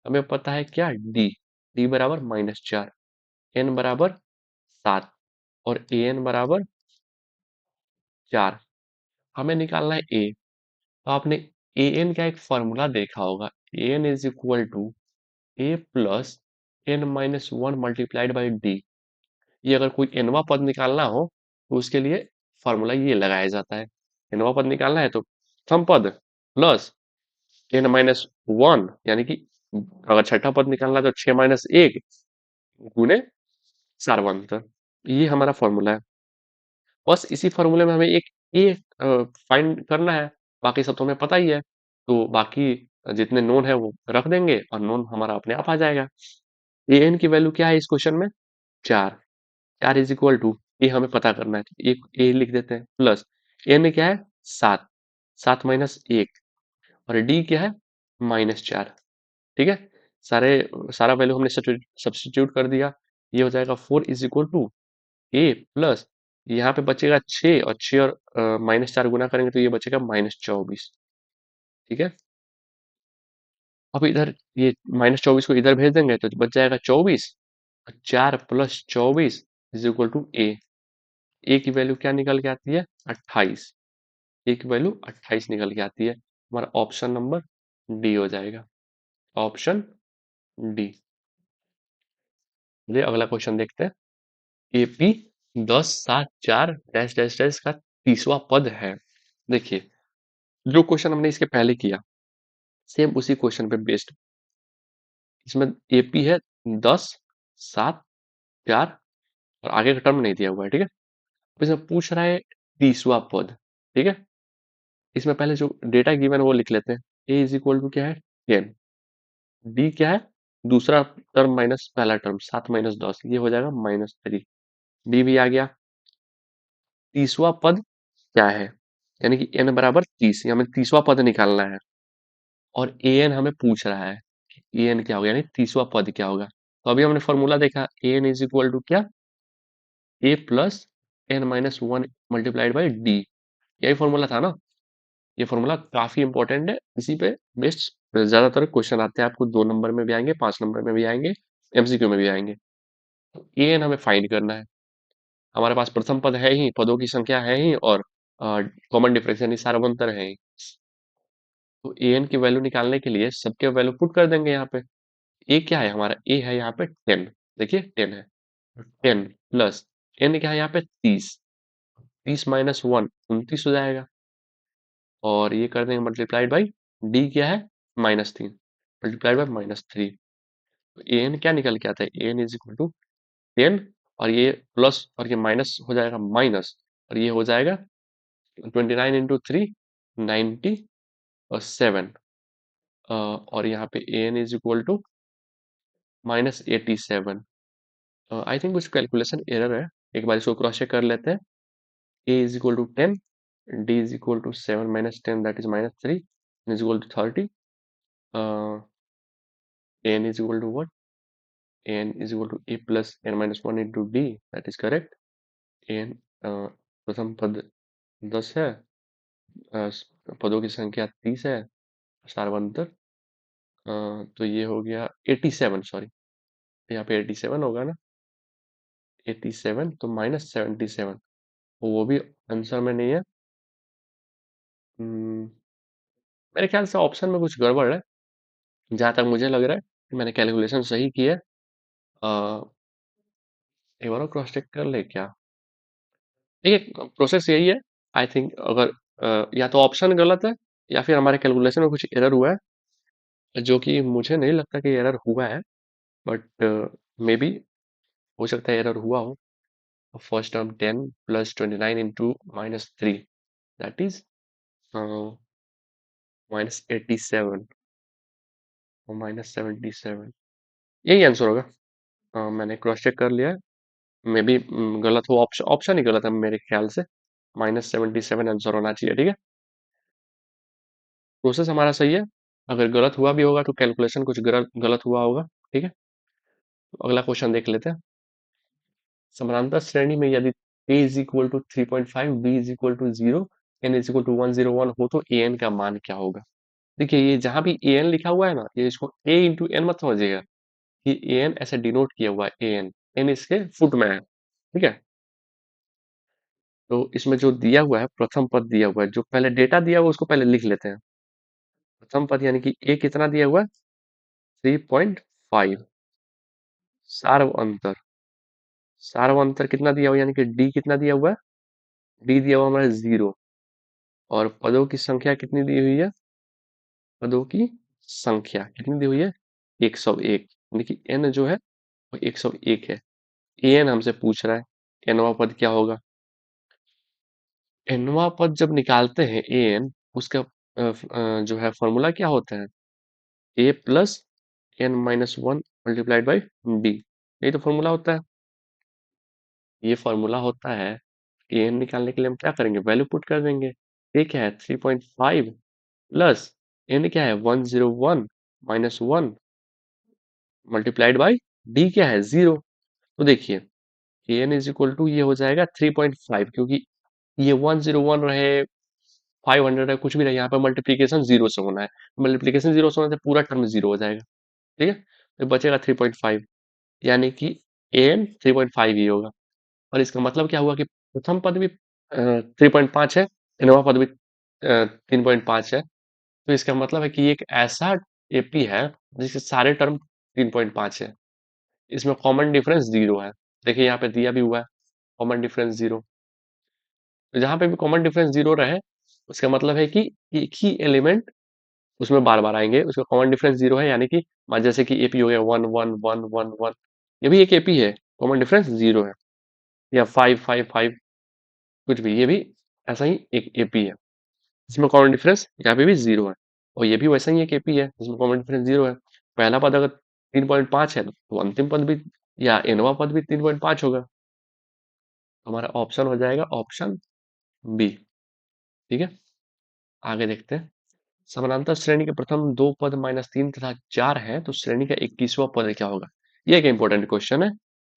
A: हमें पता है क्या? डी, डी बराबर -4, एन बराबर 7, और ए एन बराबर 4। हमें निकालना है ए। तो आपने ए एन का एक फॉर्मूला देखा होगा, a n is equal to a plus n-1 multiplied by d. ये अगर कोई nवा पद निकालना हो तो उसके लिए फॉर्मूला ये लगाया जाता है। nवा पद निकालना है तो प्रथम पद प्लस n-1, यानी कि अगर छठा पद निकालना है तो 6 - 1 गुने सार्वंतर। ये हमारा फॉर्मूला है। बस इसी फॉर्मूले में हमें एक ए फाइंड करना है, बाकी सब तो हमें पता ही है। तो बाकी जितने नोन है वो रख देंगे, और नोन हमारा अपने आप आ जाएगा। ए एन की वैल्यू क्या है इस क्वेश्चन में? 4, 4 इज इक्वल टू, ये हमें पता करना है, तो एक ए लिख देते हैं, प्लस एन क्या है? 7, 7 माइनस 1, और डी क्या है? -4। ठीक है, सारे सारा वैल्यू हमने सब्सटीट्यूट कर दिया। ये हो जाएगा 4 is equal to a plus, यहाँ पे बचेगा 6, और 6 और -4 गुना करेंगे तो ये बचेगा -24। ठीक है, अब इधर ये -24 को इधर भेज देंगे तो बच जाएगा 24, 4 + 24 इज इक्वल टू ए। ए की वैल्यू क्या निकल के आती है? 28। ए की वैल्यू 28 निकल के आती है। हमारा ऑप्शन नंबर डी हो जाएगा, ऑप्शन डी। चलिए अगला क्वेश्चन देखते हैं। एपी 10, 7, 4 डैश डैश डैश का 30वां पद है। देखिए, जो क्वेश्चन हमने इसके पहले किया, सेम उसी क्वेश्चन पे बेस्ड। इसमें एपी है 10, 7, 4, और आगे का टर्म नहीं दिया हुआ है। ठीक है, अब इसमें पूछ रहा है 30वां पद, ठीक है। इसमें पहले जो डेटा गिवन है वो लिख लेते हैं। ए इज इक्वल टू क्या है, 10। डी क्या है, दूसरा टर्म माइनस पहला टर्म, 7 - 10, ये हो जाएगा -3। डी भी आ गया। 30वां पद क्या है, यानी कि n बराबर 30, हमें 30वां पद निकालना है। और ए एन हमें पूछ रहा है कि ए एन क्या होगा, यानी 30वां पद क्या होगा। तो अभी हमने फॉर्मूला देखा, a n is equal to क्या, a plus n - 1 multiplied by d, यही फॉर्मूला था ना। ये फॉर्मूला काफी इंपॉर्टेंट है, इसी पे बेस्ड ज्यादातर क्वेश्चन आते हैं, आपको 2 नंबर में भी आएंगे, 5 नंबर में भी आएंगे, एमसीक्यू में भी आएंगे। तो ए एन हमें फाइंड करना है। हमारे पास प्रथम पद है ही, पदों की संख्या है ही, और कॉमन डिफरेंस यानी सार्वंतर है ही। तो ए एन की वैल्यू निकालने के लिए सबके वैल्यू पुट कर देंगे यहाँ पे। ए क्या है हमारा, ए है यहाँ पे 10, देखिए 10 है। 10 प्लस एन क्या है यहाँ पे 30, 30 - 1 29 हो जाएगा। और ये कर देंगे मल्टीप्लाइड बाई डी क्या है, -3 मल्टीप्लाइड बाई -3। तो ए एन क्या निकल के आता है, ए एन इज इक्वल टू 10, और ये प्लस और ये माइनस हो जाएगा माइनस, और ये हो जाएगा 29 इंटू 3 97। और यहाँ पे a n is equal to -87। I think कुछ कैलकुलेशन एरर है, एक बार इसको क्रॉस चेक कर लेते हैं। A is equal to 10, d is equal to 7 - 10 that is -3 is equal to 30। N is equal to what, n is equal to a plus n - 1 into d, that is correct. N प्रथम पद 10 है, पदों की संख्या 30 है, सार्वंतर तो ये हो गया 87, सॉरी यहाँ पे 87 होगा ना, 87 तो -77, वो भी आंसर में नहीं है। हम्म, मेरे ख्याल से ऑप्शन में कुछ गड़बड़ है, जहां तक मुझे लग रहा है कि मैंने कैलकुलेशन सही की है। एक बार क्रॉस चेक कर ले क्या, देखिए प्रोसेस यही है। आई थिंक अगर या तो ऑप्शन गलत है, या फिर हमारे कैलकुलेशन में कुछ एरर हुआ है, जो कि मुझे नहीं लगता कि एरर हुआ है, बट मे बी हो सकता है एरर हुआ हो। First term 10 plus 29 into -3 that is -87 और -77, यही आंसर होगा। मैंने क्रॉस चेक कर लिया है, मे बी गलत हो, ऑप्शन ऑप्शन ही गलत है मेरे ख्याल से। -77 आंसर होना चाहिए, ठीक है। प्रोसेस हमारा सही है, अगर गलत हुआ भी होगा तो कैलकुलेशन कुछ गलत गलत हुआ होगा, ठीक है। तो अगला क्वेश्चन देख लेते हैं। समानांतर श्रेणी में यदि a is equal to 3.5, b is equal to 0, n is equal to 101 हो तो a n का मान क्या होगा। देखिए ये जहां भी a n लिखा हुआ है ना, ये इसको a इंटू एन मत समझिएगा, कि a n ऐसे डिनोट किया हुआ है, a n n इसके फुट में है, ठीक है। तो इसमें जो दिया हुआ है, प्रथम पद दिया हुआ है, जो पहले डेटा दिया हुआ है उसको पहले लिख लेते हैं। प्रथम पद यानी कि a कितना दिया हुआ है, 3.5। सार्व अंतर, सार्व अंतर कितना दिया हुआ है, यानी कि d कितना दिया हुआ है, d दिया हुआ हमारा 0। और पदों की संख्या कितनी दी हुई है, पदों की संख्या कितनी दी हुई है, 101, यानी कि n जो है वो 101 है। an हमसे पूछ रहा है nवां पद क्या होगा। nवां पद जब निकालते हैं an, उसका जो है फॉर्मूला क्या होता है, a plus n - 1 multiplied by d, यही तो फॉर्मूला होता है। ये फॉर्मूला होता है, an निकालने के लिए हम क्या करेंगे, वैल्यू पुट कर देंगे। a क्या है 3.5 प्लस n क्या है 101 -1 मल्टीप्लाइड बाई डी क्या है 0। तो देखिए an इज इक्वल टू ये हो जाएगा 3.5, क्योंकि ये 101 रहे 500 है, कुछ भी रहे, यहाँ पर मल्टीप्लीकेशन 0 से होना है। मल्टीप्लीकेशन 0 से होने से पूरा टर्म 0 हो जाएगा, ठीक है। तो बचेगा 3.5, यानी कि an 3.5 ही होगा। और इसका मतलब क्या हुआ कि प्रथम पद भी 3.5 है, नवा पद भी 3.5 है। तो इसका मतलब है कि ये एक ऐसा एपी है जिसके सारे टर्म 3.5 है, इसमें कॉमन डिफरेंस 0 है। देखिए यहाँ पे दिया भी हुआ है कॉमन डिफरेंस 0। तो जहां पे भी कॉमन डिफरेंस 0 रहे, उसका मतलब है कि एक ही एलिमेंट उसमें बार बार आएंगे, उसका कॉमन डिफरेंस 0 है, यानी कि जैसे कि एपी हो गया 1 1 1 1 1, ये भी एक एपी है, कॉमन डिफरेंस 0 है। या 5 5 5, कुछ भी, ये भी ऐसा ही एक एपी है जिसमें कॉमन डिफरेंस यहाँ पे भी जीरो है, और ये भी वैसा ही एक एपी है जिसमें कॉमन डिफरेंस जीरो है। पहला पद अगर 3.5 है तो अंतिम पद भी या nवां पद भी 3.5 होगा। हमारा ऑप्शन हो जाएगा ऑप्शन बी। ठीक है, आगे देखते हैं। समानांतर श्रेणी के प्रथम दो पद -3 तथा 4 है तो श्रेणी का 21वां पद क्या होगा? ये एक इंपॉर्टेंट क्वेश्चन है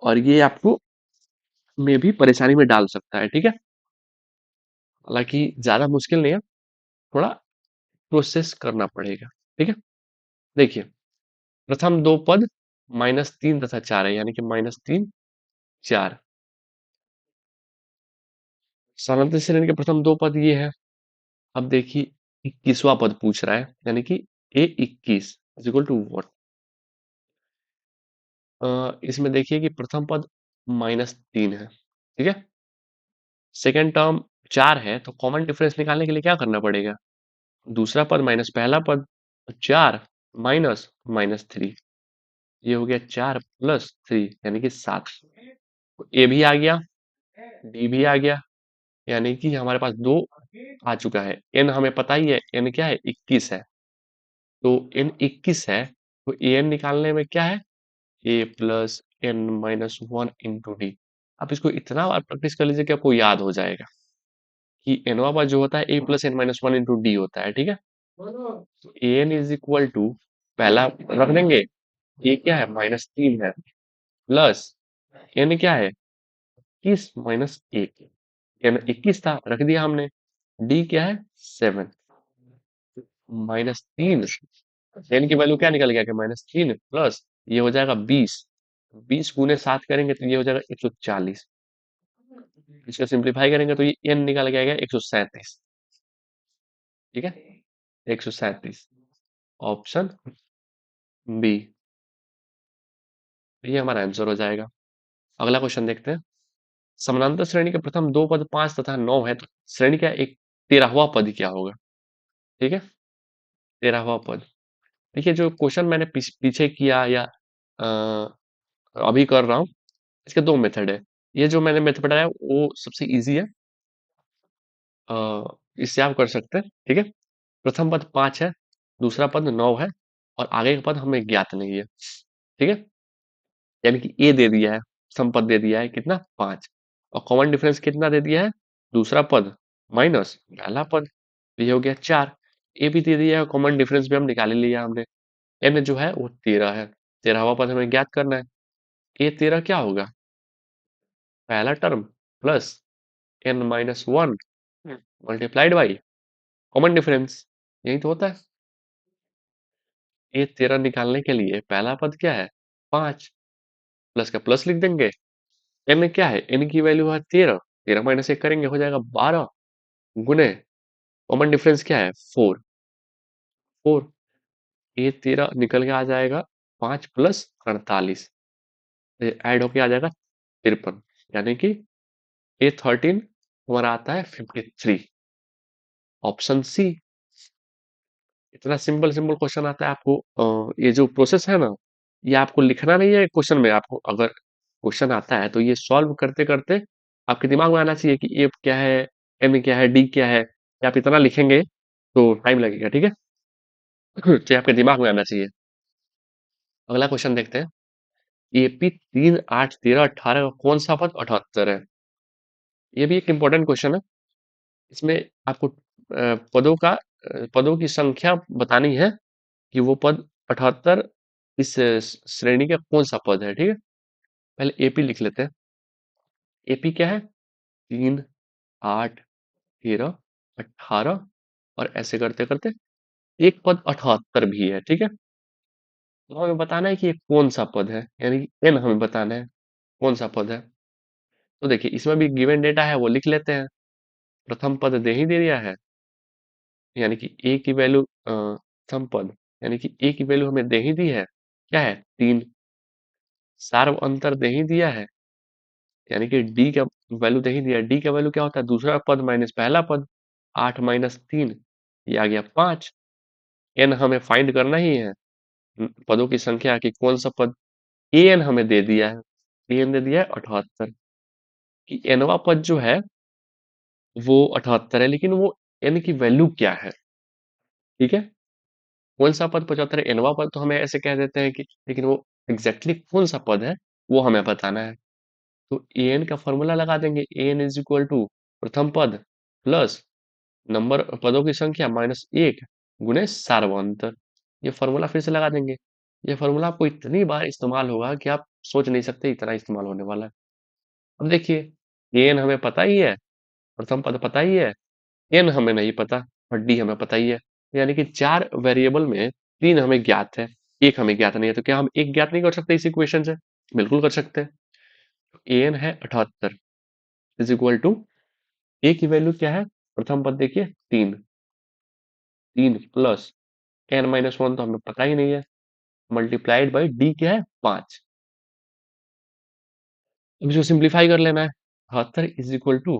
A: और ये आपको में भी परेशानी में डाल सकता है। ठीक है, हालांकि ज्यादा मुश्किल नहीं है, थोड़ा प्रोसेस करना पड़ेगा। ठीक है, देखिए प्रथम दो पद -3 तथा 4 है, यानी कि -3 4। समानांतर श्रेणी के प्रथम दो पद ये है। अब देखिए 21वां पद पूछ रहा है, यानी कि A21 is equal to what. इसमें देखिए कि प्रथम पद -3 है, ठीक है। सेकेंड टर्म 4 है तो कॉमन डिफरेंस निकालने के लिए क्या करना पड़ेगा? दूसरा पद माइनस पहला पद, 4 माइनस -3, ये हो गया 4 प्लस 3 यानी कि 7। ए भी आ गया, डी भी आ गया, यानी कि हमारे पास दो आ चुका है। एन हमें पता ही है, एन क्या है 21 है, तो एन 21 है तो ए एन निकालने में क्या है a plus n minus one into d. आप इसको इतना बार प्रैक्टिस कर लीजिए कि आपको याद हो जाएगा कि एनवा पर जो होता है a plus n minus one into d होता है। ठीक है, तो a n is equal to पहला रख देंगे, ए क्या है -3 है, प्लस एन क्या है 21 माइनस एक, एन 21 था रख दिया हमने, डी क्या है 7 -3, एन की वैल्यू क्या निकल गया कि -3 प्लस ये हो जाएगा 20, 20 गुने 7 करेंगे तो ये हो जाएगा 140, इसको सिंप्लीफाई करेंगे तो ये एन निकल के आएगा 137। ठीक है, 137 ऑप्शन बी, ये हमारा आंसर हो जाएगा। अगला क्वेश्चन देखते हैं। समानांतर श्रेणी के प्रथम दो पद 5 तथा 9 है तो श्रेणी का एक 13वां पद क्या होगा? ठीक है, 13वां पद। देखिए जो क्वेश्चन मैंने पीछे किया या अभी कर रहा हूँ, इसके दो मेथड है। ये जो मैंने मेथड बताया वो सबसे इजी है, इससे आप कर सकते हैं। ठीक है, प्रथम पद 5 है, दूसरा पद 9 है और आगे का पद हमें ज्ञात नहीं है। ठीक है, यानी कि ए दे दिया है, सम पद दे दिया है कितना 5, और कॉमन डिफरेंस कितना दे दिया है दूसरा पद माइनस पहला पद, तो ये हो गया 4। ए भी दे दिया है, कॉमन डिफरेंस भी हम निकाल ही लिया हमने, एन जो है वो 13 है, 13वां पद हमें ज्ञात करना है। ए 13 क्या होगा? पहला term plus n minus one multiplied by common difference, यही तो होता है। ए 13 निकालने के लिए पहला पद क्या है 5, प्लस का प्लस लिख देंगे, एन क्या है एन की वैल्यू है 13, 13 माइनस एक करेंगे हो जाएगा 12 गुने कॉमन डिफरेंस क्या है 4, 4 ए 13 निकल के आ जाएगा 5 प्लस 48, ऐड होके आ जाएगा 53, यानी कि ए 13 हमारा आता है 53, ऑप्शन सी। इतना सिंपल सिंपल क्वेश्चन आता है आपको। ये जो प्रोसेस है ना, ये आपको लिखना नहीं है क्वेश्चन में, आपको अगर क्वेश्चन आता है तो ये सॉल्व करते करते आपके दिमाग में आना चाहिए कि ए क्या है, एन क्या है, डी क्या है। ये आप इतना लिखेंगे तो टाइम लगेगा। ठीक है, तो ये आपके दिमाग में आना चाहिए। अगला क्वेश्चन देखते हैं। एपी 3 8 13 18 का कौन सा पद 78 है? ये भी एक इंपॉर्टेंट क्वेश्चन है। इसमें आपको पदों की संख्या बतानी है कि वो पद 78 इस श्रेणी का कौन सा पद है। ठीक है, पहले एपी लिख लेते हैं। एपी क्या है 3 8 13 18, और ऐसे करते करते एक पद 78 भी है। ठीक है, तो हमें बताना है कि ये कौन सा पद है, यानी एन हमें बताना है कौन सा पद है। तो देखिए इसमें भी गिवन डेटा है वो लिख लेते हैं। प्रथम पद दे ही दे दिया है, यानी कि ए की वैल्यू सम पद, यानी कि ए की वैल्यू हमें दे ही दी है, क्या है 3। सार्व अंतर दे ही दिया है, यानी कि डी का वैल्यू दे ही दिया है। डी का वैल्यू क्या होता है दूसरा पद माइनस पहला पद, 8 माइनस 3, ये आ गया 5। एन हमें फाइंड करना ही है, पदों की संख्या कि कौन सा पद। ए एन हमें दे दिया है, ए एन दे दिया है 78, कि एनवा पद जो है वो 78 है, लेकिन वो n की वैल्यू क्या है? ठीक है, कौन सा पद 75 है, nवां पद तो हमें ऐसे कह देते हैं कि, लेकिन वो एग्जैक्टली कौन सा पद है वो हमें बताना है। तो an का फॉर्मूला लगा देंगे, an इज इक्वल टू प्रथम पद प्लस नंबर पदों की संख्या माइनस एक गुणे सार्वंतर। ये फॉर्मूला फिर से लगा देंगे। ये फॉर्मूला आपको इतनी बार इस्तेमाल होगा कि आप सोच नहीं सकते इतना इस्तेमाल होने वाला है। अब देखिए एन हमें पता ही है, प्रथम पद पता ही है, एन हमें नहीं पता और डी हमें पता ही है। यानी कि चार वेरिएबल में तीन हमें ज्ञात है, एक हमें ज्ञात नहीं है। तो क्या हम एक ज्ञात नहीं कर सकते इस इक्वेशन से? बिल्कुल कर सकते हैं। एन है 78 इज इक्वल टू ए की वैल्यू क्या है? प्रथम पद देखिए तीन, तीन प्लस एन माइनस वन तो हमें पता ही नहीं है, मल्टीप्लाइड बाई डी क्या है? 5। अब इसको सिंप्लीफाई कर लेना है। 78 इज इक्वल टू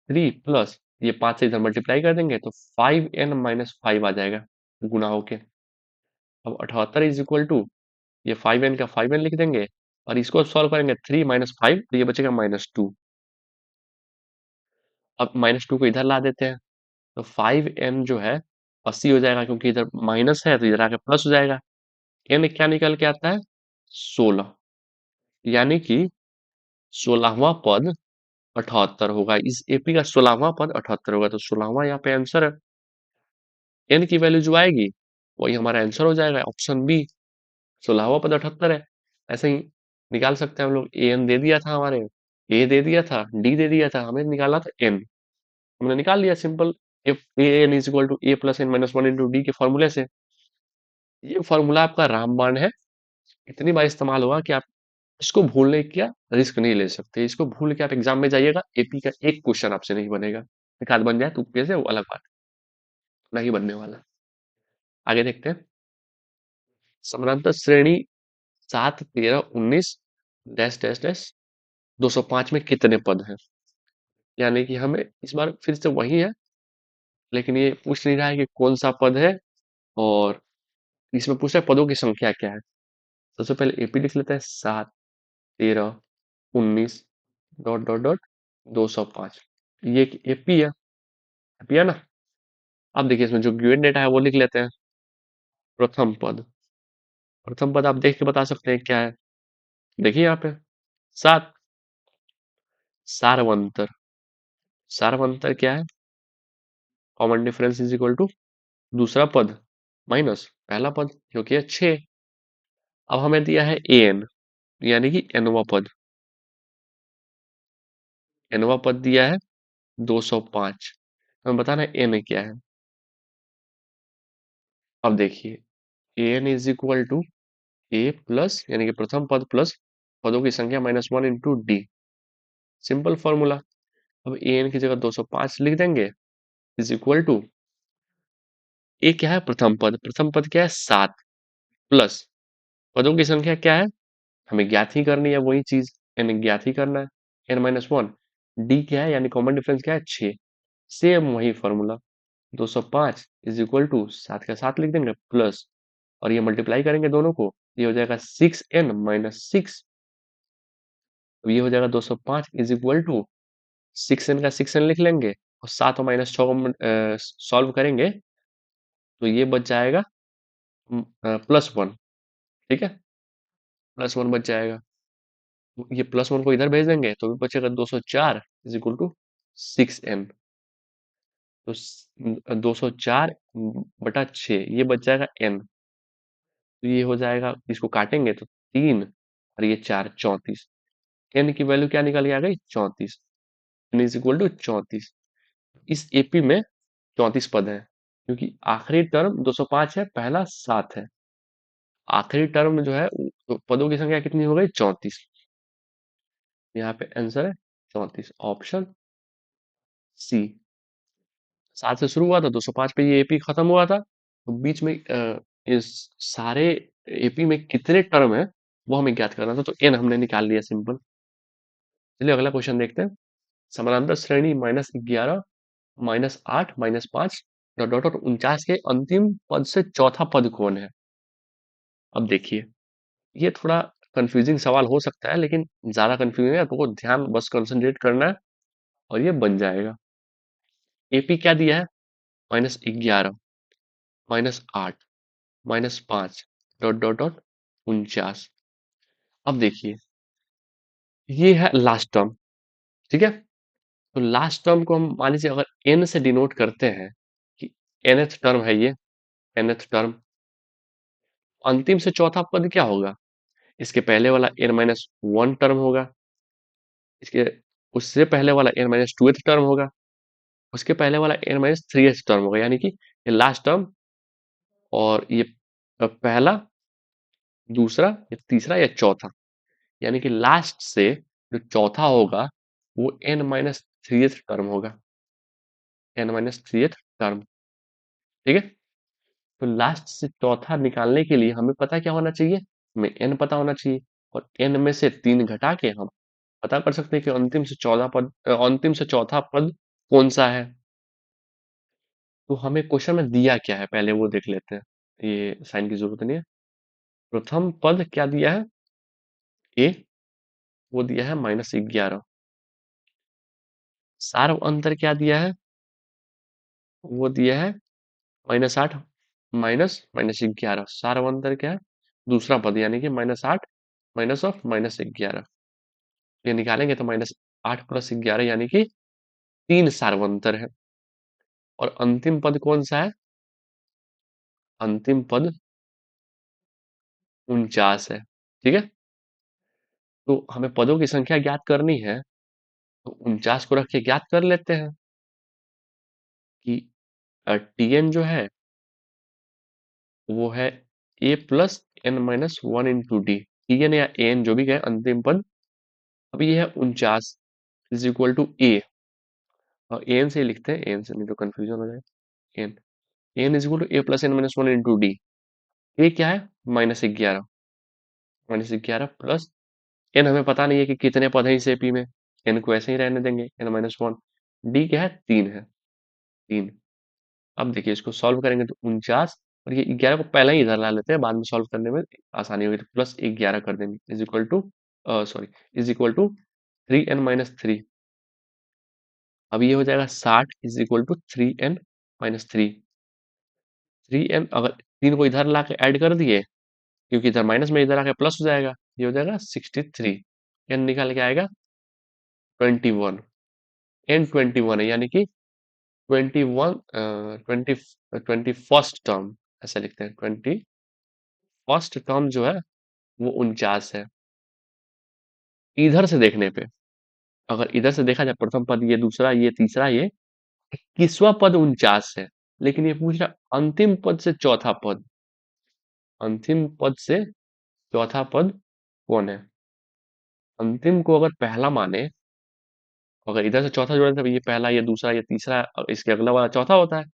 A: 3 प्लस ये 5 से इधर मल्टीप्लाई कर देंगे तो 5n-5 आ जाएगा गुना होके। अब 78 इज इक्वल टू ये 5n का 5n लिख देंगे और इसको सॉल्व करेंगे, 3 माइनस 5 तो ये बचेगा -2। अब -2 को इधर ला देते हैं तो 5n जो है 80 हो जाएगा, क्योंकि इधर माइनस है तो इधर आके प्लस हो जाएगा। n क्या निकल के आता है? 16। यानी कि 16वां पद 78 होगा। इस एपी का 16वां पद 78 होगा, तो 16वां यहाँ पे आंसर है। n की वैल्यू जो आएगी वही हमारा आंसर हो जाएगा, ऑप्शन बी। 16वां पद 78 है। ऐसे ही निकाल सकते हैं हम लोग। an दे दिया था हमारे, a दे दिया था, d दे दिया था, हमें निकालना था n। हमने निकाल लिया simple, if an is equal to a plus n minus 1 into d के फॉर्मूले से। ये फॉर्मूला आपका रामबाण है, इतनी बार इस्तेमाल होगा कि आप इसको भूलने का रिस्क नहीं ले सकते। इसको भूल के आप एग्जाम में जाइएगा, एपी का एक क्वेश्चन आपसे नहीं बनेगा। एक आध बन जाए तुक्के से वो अलग बात, नहीं बनने वाला। आगे देखते हैं। समानांतर श्रेणी 7, 13, 19 डैश डैश डैश 205 में कितने पद हैं? यानी कि हमें इस बार फिर से वही है, लेकिन ये पूछ नहीं रहा है कि कौन सा पद है, और इसमें पूछ रहा है पदों की संख्या क्या है। सबसे पहले एपी लिख लेते हैं, 7, 13, 19 डॉट डॉट डॉट 205। ये एक एपी है, एपी है ना। अब देखिए इसमें जो गिवन डेटा है वो लिख लेते हैं। प्रथम पद, प्रथम पद आप देख के बता सकते हैं क्या है। देखिए यहाँ पे 7। सारवंतर, सारवंतर क्या है? Common difference is equal to दूसरा पद माइनस पहला पद, जो कि है 6। अब हमें दिया है एन, यानी कि एनवा पद, एनवा पद दिया है 205। हमें बताना है एन क्या है। अब देखिए n is equal to a plus, यानी कि प्रथम पद प्लस पदों की संख्या -1 इंटू डी। Simple formula. अब एन की जगह 205 लिख देंगे, इज इक्वल टू ए क्या है? प्रथम पद, प्रथम पद क्या है? 7 प्लस पदों की संख्या क्या है? हमें ज्ञात ही करनी है वही चीज, एन ज्ञात ही करना है, n-1। डी क्या है, यानी कॉमन डिफरेंस क्या है? 6। सेम वही फॉर्मूला, 205 इज इक्वल टू 7 का 7 लिख देंगे प्लस, और ये मल्टीप्लाई करेंगे दोनों को, ये हो जाएगा 6n-6। तो ये हो जाएगा 205 इज इक्वल टू 6n का 6n लिख लेंगे और 7 और -6 को सॉल्व करेंगे तो ये बच जाएगा +1। ठीक है, +1 बच जाएगा। ये +1 को इधर भेज देंगे तो भी बचेगा 204 इज इक्वल टू 6n। तो 204 बटा 6 ये बच जाएगा n। तो ये हो जाएगा, इसको काटेंगे तो 3 और ये 4, 34। n की वैल्यू क्या निकल के आ गई? 34। n is equal to 34। इस एपी में 34 पद है, क्योंकि आखिरी टर्म 205 है, पहला 7 है। आखिरी टर्म जो है तो पदों की संख्या कितनी हो गई? 34। यहाँ पे आंसर है 34, ऑप्शन सी। 7 से शुरू हुआ था, 205 पे ये एपी खत्म हुआ था, तो बीच में इस सारे एपी में कितने टर्म है वो हमें ज्ञात करना था, तो एन हमने निकाल लिया सिंपल। चलिए अगला क्वेश्चन देखते हैं। समानांतर श्रेणी -11, -8, -5 डॉट डॉट 49 के अंतिम पद से चौथा पद कौन है? अब देखिए ये थोड़ा कंफ्यूजिंग सवाल हो सकता है, लेकिन ज्यादा कंफ्यूजिंग है तो ध्यान बस कंसंट्रेट करना है और ये बन जाएगा। एपी क्या दिया है? -11, -8, -5, डॉट डॉट डॉट 49। अब देखिए, ये है लास्ट टर्म, ठीक है। तो लास्ट टर्म को हम मान लीजिए अगर n से डिनोट करते हैं कि nth टर्म है ये, nth टर्म। अंतिम से चौथा पद क्या होगा? इसके पहले वाला n-1 टर्म होगा, इसके उससे पहले वाला n-2th टर्म होगा, उसके पहले वाला n-3th टर्म होगा, यानी कि ये लास्ट टर्म और ये पहला, दूसरा, या तीसरा या चौथा, यानी कि लास्ट से जो चौथा होगा वो n-3th टर्म होगा, n-3th टर्म, ठीक है। तो लास्ट से चौथा निकालने के लिए हमें पता क्या होना चाहिए? हमें n पता होना चाहिए, और n में से 3 घटा के हम पता कर सकते हैं कि अंतिम से चौथा पद कौन सा है। तो हमें क्वेश्चन में दिया क्या है पहले वो देख लेते हैं, ये साइन की जरूरत नहीं है। प्रथम पद क्या दिया है? a, वो दिया है -11। सार्व अंतर क्या दिया है? वो दिया है -8 -11। सार्व अंतर क्या है? दूसरा पद, यानी कि -8 माइनस ऑफ -11। ये निकालेंगे तो -8 + 11, यानी कि 3 सार्वंतर है। और अंतिम पद कौन सा है? अंतिम पद 49 है, ठीक है। तो हमें पदों की संख्या ज्ञात करनी है, तो 49 को रख के ज्ञात कर लेते हैं कि Tn जो है वो है a + n-1 into D. Tn या an जो भी कहे, अंतिम पद। अब ये है 49 इज इक्वल टू a, और an से ही लिखते हैं, an से नहीं तो कंफ्यूजन हो जाए। n is equal to a + n-1 into d. ये क्या है? -11, -11 प्लस n हमें पता नहीं है कि कितने पद हैं इस एपी में, n को ऐसे ही रहने देंगे, n-1। डी क्या है? 3 है, 3। अब देखिए इसको सॉल्व करेंगे तो 49, और ये 11 को पहले ही इधर ला लेते हैं, बाद में सॉल्व करने में आसानी होगी, तो +11 कर देंगे, is equal to sorry, is equal to 3n-3। अब ये हो जाएगा 60 is equal to 3n-3। 3n अगर 3 को इधर ला के ऐड कर दिए, क्योंकि इधर माइनस में इधर आके प्लस हो जाएगा, ये हो जाएगा 63। n निकाल के आएगा 21। n 21 है, यानी कि 21 20 21st टर्म, ऐसा लिखते हैं। 21st टर्म जो है वो 49 है। इधर से देखने पे, अगर इधर से देखा जाए, प्रथम पद ये, दूसरा ये, तीसरा ये, 21वां पद 49 है। लेकिन ये पूछ रहा अंतिम पद से चौथा पद, अंतिम पद से चौथा पद कौन है? अंतिम को अगर पहला माने, अगर इधर से चौथा जोड़े तो ये पहला, ये दूसरा, ये तीसरा, और इसके अगला वाला चौथा होता है।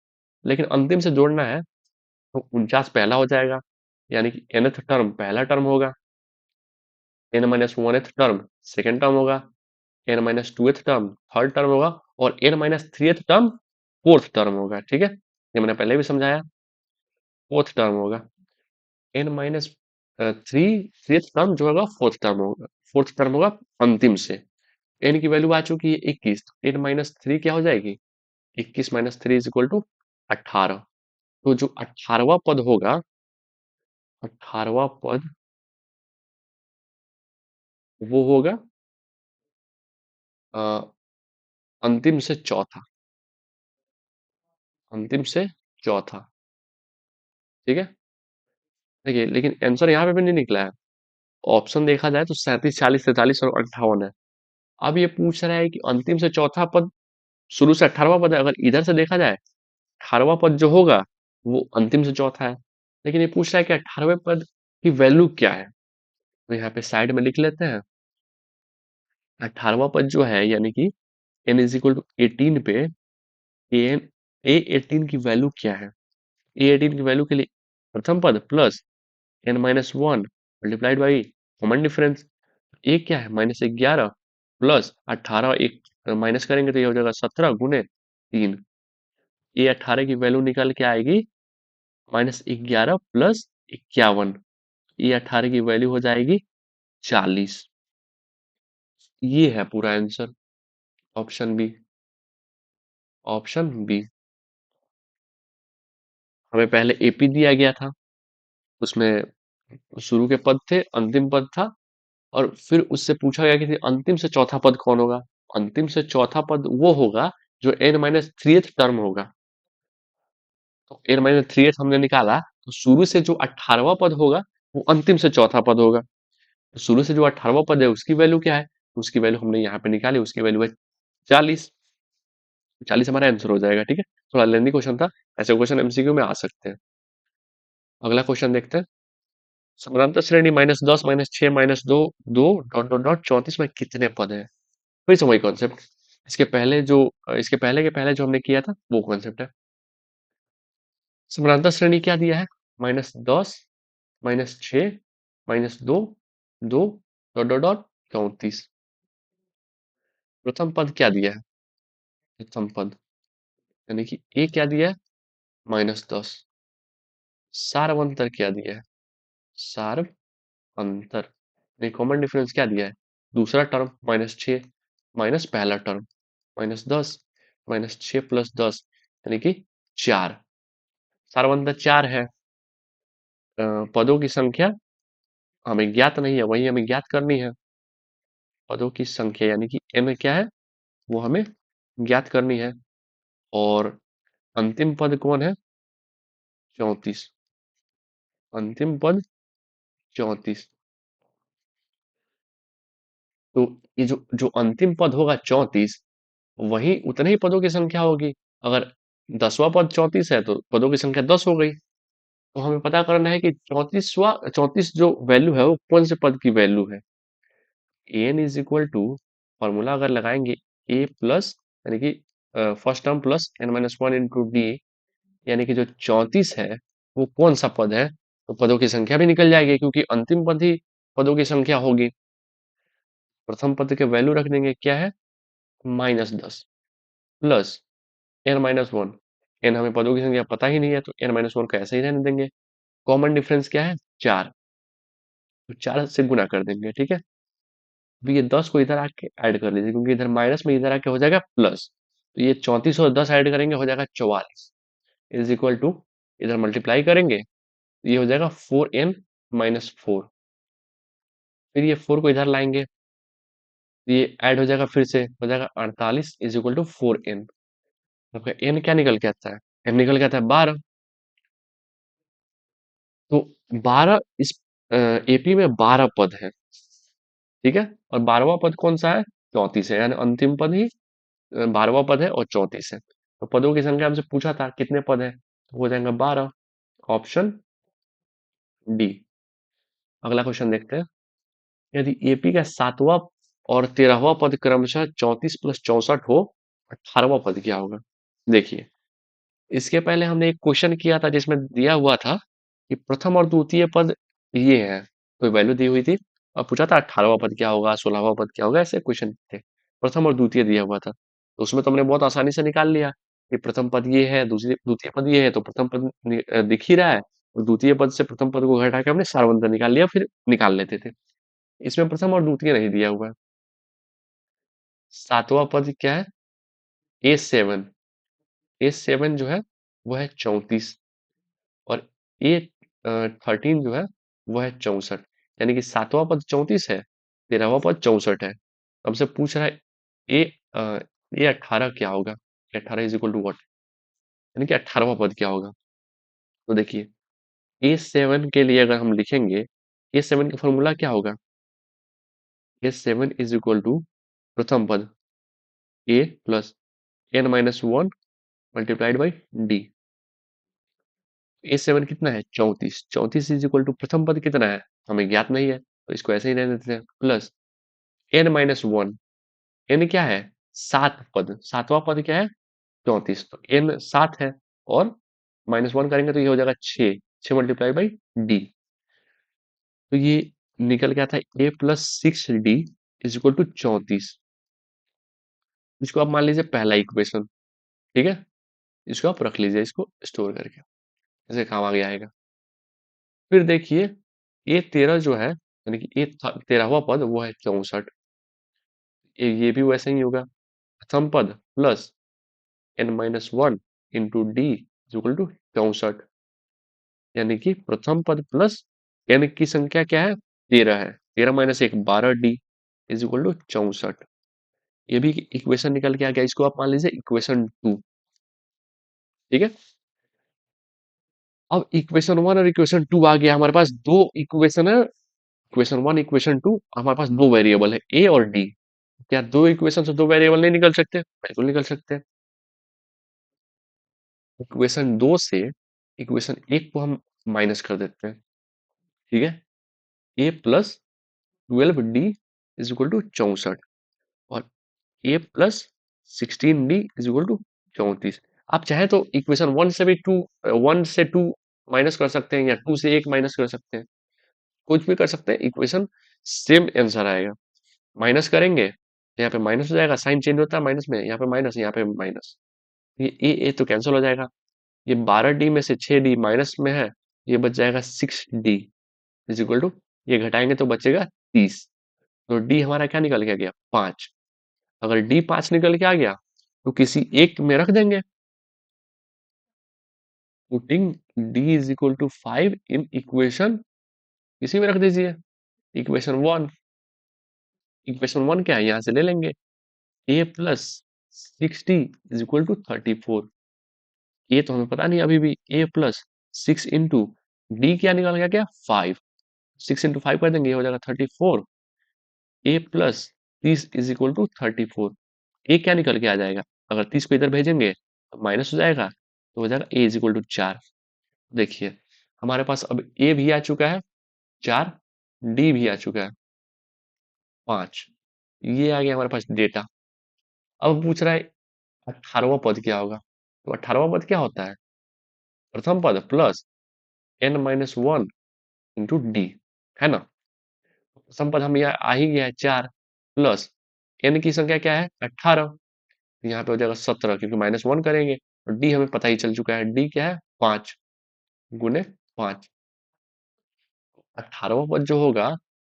A: लेकिन अंतिम से जोड़ना है तो 49 पहला हो जाएगा, यानी कि nth टर्म पहला टर्म होगा, n-1th टर्म सेकेंड टर्म होगा, n-2th टर्म थर्ड टर्म होगा, और n-3th टर्म फोर्थ टर्म होगा, ठीक है। ये मैंने पहले भी समझाया, फोर्थ टर्म होगा। n-3 थ्रीथ टर्म जो होगा फोर्थ टर्म होगा अंतिम से। n की वैल्यू आ चुकी है 21, तो n-3 क्या हो जाएगी? 21 - 3 इज इक्वल टू 18। तो जो 18वां पद होगा, 18वां पद वो होगा अ, अंतिम से चौथा, अंतिम से चौथा, ठीक है। देखिए लेकिन आंसर यहाँ पे भी नहीं निकला है। ऑप्शन देखा जाए तो 37, 40, 43 और 58 है। अब ये पूछ रहा है कि अंतिम से चौथा पद, शुरू से 18वां पद है, अगर इधर से देखा जाए 18वां पद जो होगा वो अंतिम से चौथा है। लेकिन ये पूछ रहा है कि 18वें पद की वैल्यू क्या है, तो यहाँ पे साइड में लिख लेते हैं। 18वां पद जो है, यानी कि n इज इक्वल टू 18 पे एन A18 की वैल्यू क्या है? A18 की वैल्यू के लिए प्रथम पद plus n-1 multiplied by common difference. A क्या है? -11 प्लस 18, एक माइनस करेंगे तो ये हो जाएगा 17 गुने 3। ये 18 की वैल्यू निकल के आएगी -11 प्लस 51। ये 18 की वैल्यू हो जाएगी 40। ये है पूरा answer, option b. Option b. हमें पहले एपी दिया गया था, उसमें शुरू के पद थे, अंतिम पद था, और फिर उससे पूछा गया कि अंतिम से चौथा पद कौन होगा। अंतिम से चौथा पद वो होगा जो n माइनस थ्री टर्म होगा। तो n माइनस थ्री हमने निकाला, तो शुरू से जो 18वां पद होगा वो अंतिम से चौथा पद होगा। तो शुरू से जो 18वां पद है उसकी वैल्यू क्या है, उसकी वैल्यू हमने यहाँ पे निकाली, उसकी वैल्यू है 40। 40 हमारा आंसर हो जाएगा। ठीक है, थोड़ा लेंदी क्वेश्चन था, ऐसे क्वेश्चन एमसीक्यू में आ सकते हैं। अगला क्वेश्चन देखते हैं। समानांतर श्रेणी -10 -6 -2 2 डॉट डॉट डॉट 34 में कितने पद है। फिर से वही कॉन्सेप्ट, इसके पहले जो इसके पहले के पहले जो हमने किया था वो कॉन्सेप्ट है। समानांतर श्रेणी क्या दिया है, -10 -6 -2 2 डॉट डॉट डॉट 34। प्रथम पद क्या दिया है, प्रथम पद यानी कि ए क्या दिया है, -10। सार अंतर क्या दिया है, सार अंतर नहीं, कॉमन डिफरेंस क्या दिया है, दूसरा टर्म -6 माइनस पहला टर्म -10 -6 + 10 यानी कि 4। सारवंतर 4 है। पदों की संख्या हमें ज्ञात नहीं है, वही हमें ज्ञात करनी है। पदों की संख्या यानी कि m क्या है वो हमें ज्ञात करनी है। और अंतिम पद कौन है, 34। अंतिम पद 34। तो ये जो जो अंतिम पद होगा 34, वही उतने ही पदों की संख्या होगी। अगर 10वां पद 34 है तो पदों की संख्या 10 हो गई। तो हमें पता करना है कि 34 जो वैल्यू है वो कौन से पद की वैल्यू है। N is equal to, formula अगर लगाएंगे ए प्लस यानी कि first term plus n-1 into d, यानी कि जो 34 है वो कौन सा पद है, तो पदों की संख्या भी निकल जाएगी क्योंकि अंतिम पद ही पदों की संख्या होगी। प्रथम पद के वैल्यू रख देंगे, क्या है, -10 प्लस n-1। n हमें पदों की संख्या पता ही नहीं है तो n-1 को ऐसे ही रहने देंगे। कॉमन डिफरेंस क्या है, 4, तो 4 से गुना कर देंगे। ठीक है, अब ये 10 को इधर आके ऐड कर लीजिए क्योंकि इधर माइनस में इधर आके हो जाएगा प्लस। तो ये 34 और 10 ऐड करेंगे हो जाएगा 44 इज इक्वल टू, इधर मल्टीप्लाई करेंगे तो ये हो जाएगा 4n-4। फिर ये 4 को इधर लाएंगे, ये ऐड हो जाएगा, फिर से हो जाएगा 48 इज इक्वल टू 4n। आपका n क्या निकल के आता है, n निकल के आता है 12। तो 12 इस एपी में 12 पद है। ठीक है, और 12वां पद कौन सा है, 34 है, यानी अंतिम पद ही 12वां पद है और 34 है। तो पदों की संख्या हमसे पूछा था कितने पद है, तो हो जाएगा 12, ऑप्शन डी। अगला क्वेश्चन देखते हैं। यदि एपी का 7वां और 13वां पद क्रमशः 34 + 64 हो, 18वां पद क्या होगा। देखिए, इसके पहले हमने एक क्वेश्चन किया था जिसमें दिया हुआ था कि प्रथम और द्वितीय पद ये है, कोई वैल्यू दी हुई थी, और पूछा था 18वां पद क्या होगा, 16वां पद क्या होगा, ऐसे क्वेश्चन थे। प्रथम और द्वितीय दिया हुआ था, तो उसमें तो हमने बहुत आसानी से निकाल लिया कि प्रथम पद ये है, दूसरी द्वितीय पद ये है, तो प्रथम पद दिख ही रहा है, और द्वितीय पद से प्रथम पद को घटा के हमने सारवंतर निकाल लिया, फिर निकाल लेते थे। इसमें प्रथम और द्वितीय नहीं दिया हुआ है। 7वां पद क्या है, A7। A7 जो है वो है 34, और A13 जो है वो है 64। यानी कि 7वां पद 34 है, 13वां पद 64 है। हमसे पूछ रहा है ए A18 क्या होगा, A18 is equal to what, यानी कि 18वां पद क्या होगा। तो देखिए, A7 के लिए अगर हम लिखेंगे, A7 का फॉर्मूला क्या होगा, A7 इज इक्वल टू प्रथम पद A plus n-1 multiplied by D. A7 कितना है, 34। 34 इज इक्वल टू प्रथम पद कितना है, हमें ज्ञात नहीं है, तो इसको ऐसे ही रहने देते हैं, प्लस n-1। n क्या है, 7 पद, 7वां पद क्या है, 34, तो n 7 है, और -1 करेंगे तो ये हो जाएगा 6, 6 मल्टीप्लाई बाई डी। तो ये निकल के आता है a plus 6d is equal to 34। इसको आप मान लीजिए पहला इक्वेशन। ठीक है, इसको आप रख लीजिए, इसको स्टोर करके, ऐसे काम आगे आएगा। फिर देखिए, A13 जो है यानी कि 13वां पद वो है 64। ये भी वैसे ही होगा, प्रथम पद plus n-1 into d is equal to 64, यानी कि प्रथम पद प्लस n की संख्या क्या है, 13 है, 13 minus 1 12 d is equal to 64। ये भी इक्वेशन निकल के आ गया, इसको आप मान लीजिए इक्वेशन 2। ठीक है, अब इक्वेशन 1 और इक्वेशन 2 आ गया, हमारे पास दो इक्वेशन है, इक्वेशन 1 इक्वेशन 2, हमारे पास दो वेरिएबल है ए और डी। क्या दो इक्वेशन से दो वेरिएबल नहीं निकल सकते? बिल्कुल निकल सकते हैं। इक्वेशन 2 से इक्वेशन 1 को हम माइनस कर देते हैं। ठीक है, a plus 12 d is equal to 64 और a plus 16 d is equal to 34। आप चाहे तो इक्वेशन 1 से भी 1 से 2 माइनस कर सकते हैं, या 2 से 1 माइनस कर सकते हैं, कुछ भी कर सकते हैं, इक्वेशन सेम आंसर आएगा। माइनस करेंगे तो यहाँ पे माइनस हो जाएगा, साइन चेंज होता है माइनस में, यहाँ पे माइनस, यहाँ पे माइनस, ये ए तो कैंसिल हो जाएगा। ये 12 डी में से 6 डी माइनस में है, ये बच जाएगा 6 डी इज इक्वल टू, ये घटाएंगे तो बचेगा 30। तो डी हमारा क्या निकल के आ गया, 5। अगर डी 5 निकल के आ गया तो किसी एक में रख देंगे, putting d is equal to 5 in equation, किसी में रख दीजिए, इक्वेशन 1। इक्वेशन 1 क्या है, यहां से ले लेंगे, ए प्लस 60 इज इक्वल टू 34। ए तो हमें पता नहीं अभी भी, ए प्लस 6 इंटू डी क्या निकल गया, क्या 5, 6 इंटू 5 कर देंगे, ये हो जाएगा 34। ए प्लस 30 इज इक्वल टू 34। ए क्या निकल के आ जाएगा, अगर 30 को इधर भेजेंगे तो माइनस हो जाएगा, तो हो जाएगा ए इज इक्वल टू 4। देखिए हमारे पास अब ए भी आ चुका है 4, डी भी आ चुका है 5, ये आ गया हमारे पास डेटा। अब पूछ रहा है 18वां पद क्या होगा, तो 18वां पद क्या होता है, प्रथम पद प्लस n-1 इंटू डी, है ना। प्रथम पद हम यहाँ आ ही गया है 4, प्लस n की संख्या क्या है 18, यहाँ पे हो जाएगा 17, क्योंकि -1 करेंगे, और डी हमें पता ही चल चुका है, डी क्या है 5 गुने 5। 18वां पद जो होगा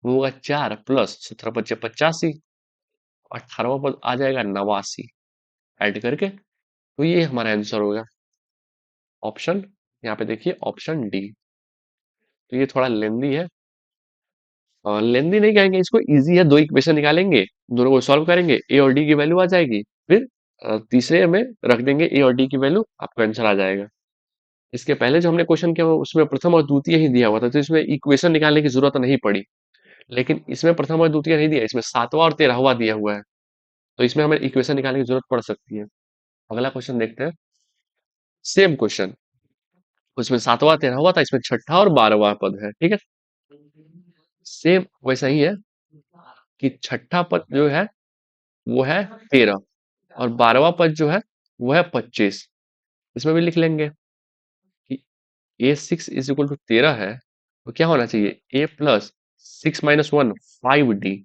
A: वो होगा 4 प्लस 17 पच्चे 85, 18वां पद आ जाएगा 89 ऐड करके। तो ये हमारा आंसर होगा ऑप्शन, यहाँ पे देखिए ऑप्शन डी। तो ये थोड़ा लेंदी है, लेंदी नहीं कहेंगे इसको, इजी है। दो इक्वेशन निकालेंगे, दोनों को सॉल्व करेंगे, ए और डी की वैल्यू आ जाएगी, फिर तीसरे में रख देंगे ए और डी की वैल्यू, आपका आंसर आ जाएगा। इसके पहले जो हमने क्वेश्चन किया उसमें प्रथम और द्वितीय ही दिया हुआ था, तो इसमें इक्वेशन निकालने की जरूरत नहीं पड़ी। लेकिन इसमें प्रथम और द्वितीय नहीं दिया, इसमें 7वां और 13वां दिया हुआ है, तो इसमें हमें इक्वेशन निकालने की जरूरत पड़ सकती है। अगला क्वेश्चन देखते हैं, सेम क्वेश्चन, उसमें 7वां 13वां था, इसमें छठा और 12वां पद है। ठीक है, सेम वैसा ही है कि छठा पद जो है वो है 13, और 12वां पद जो है वो है 25। इसमें भी लिख लेंगे कि a6 इज इक्वल टू 13 है, तो क्या होना चाहिए, a plus 6-1 5d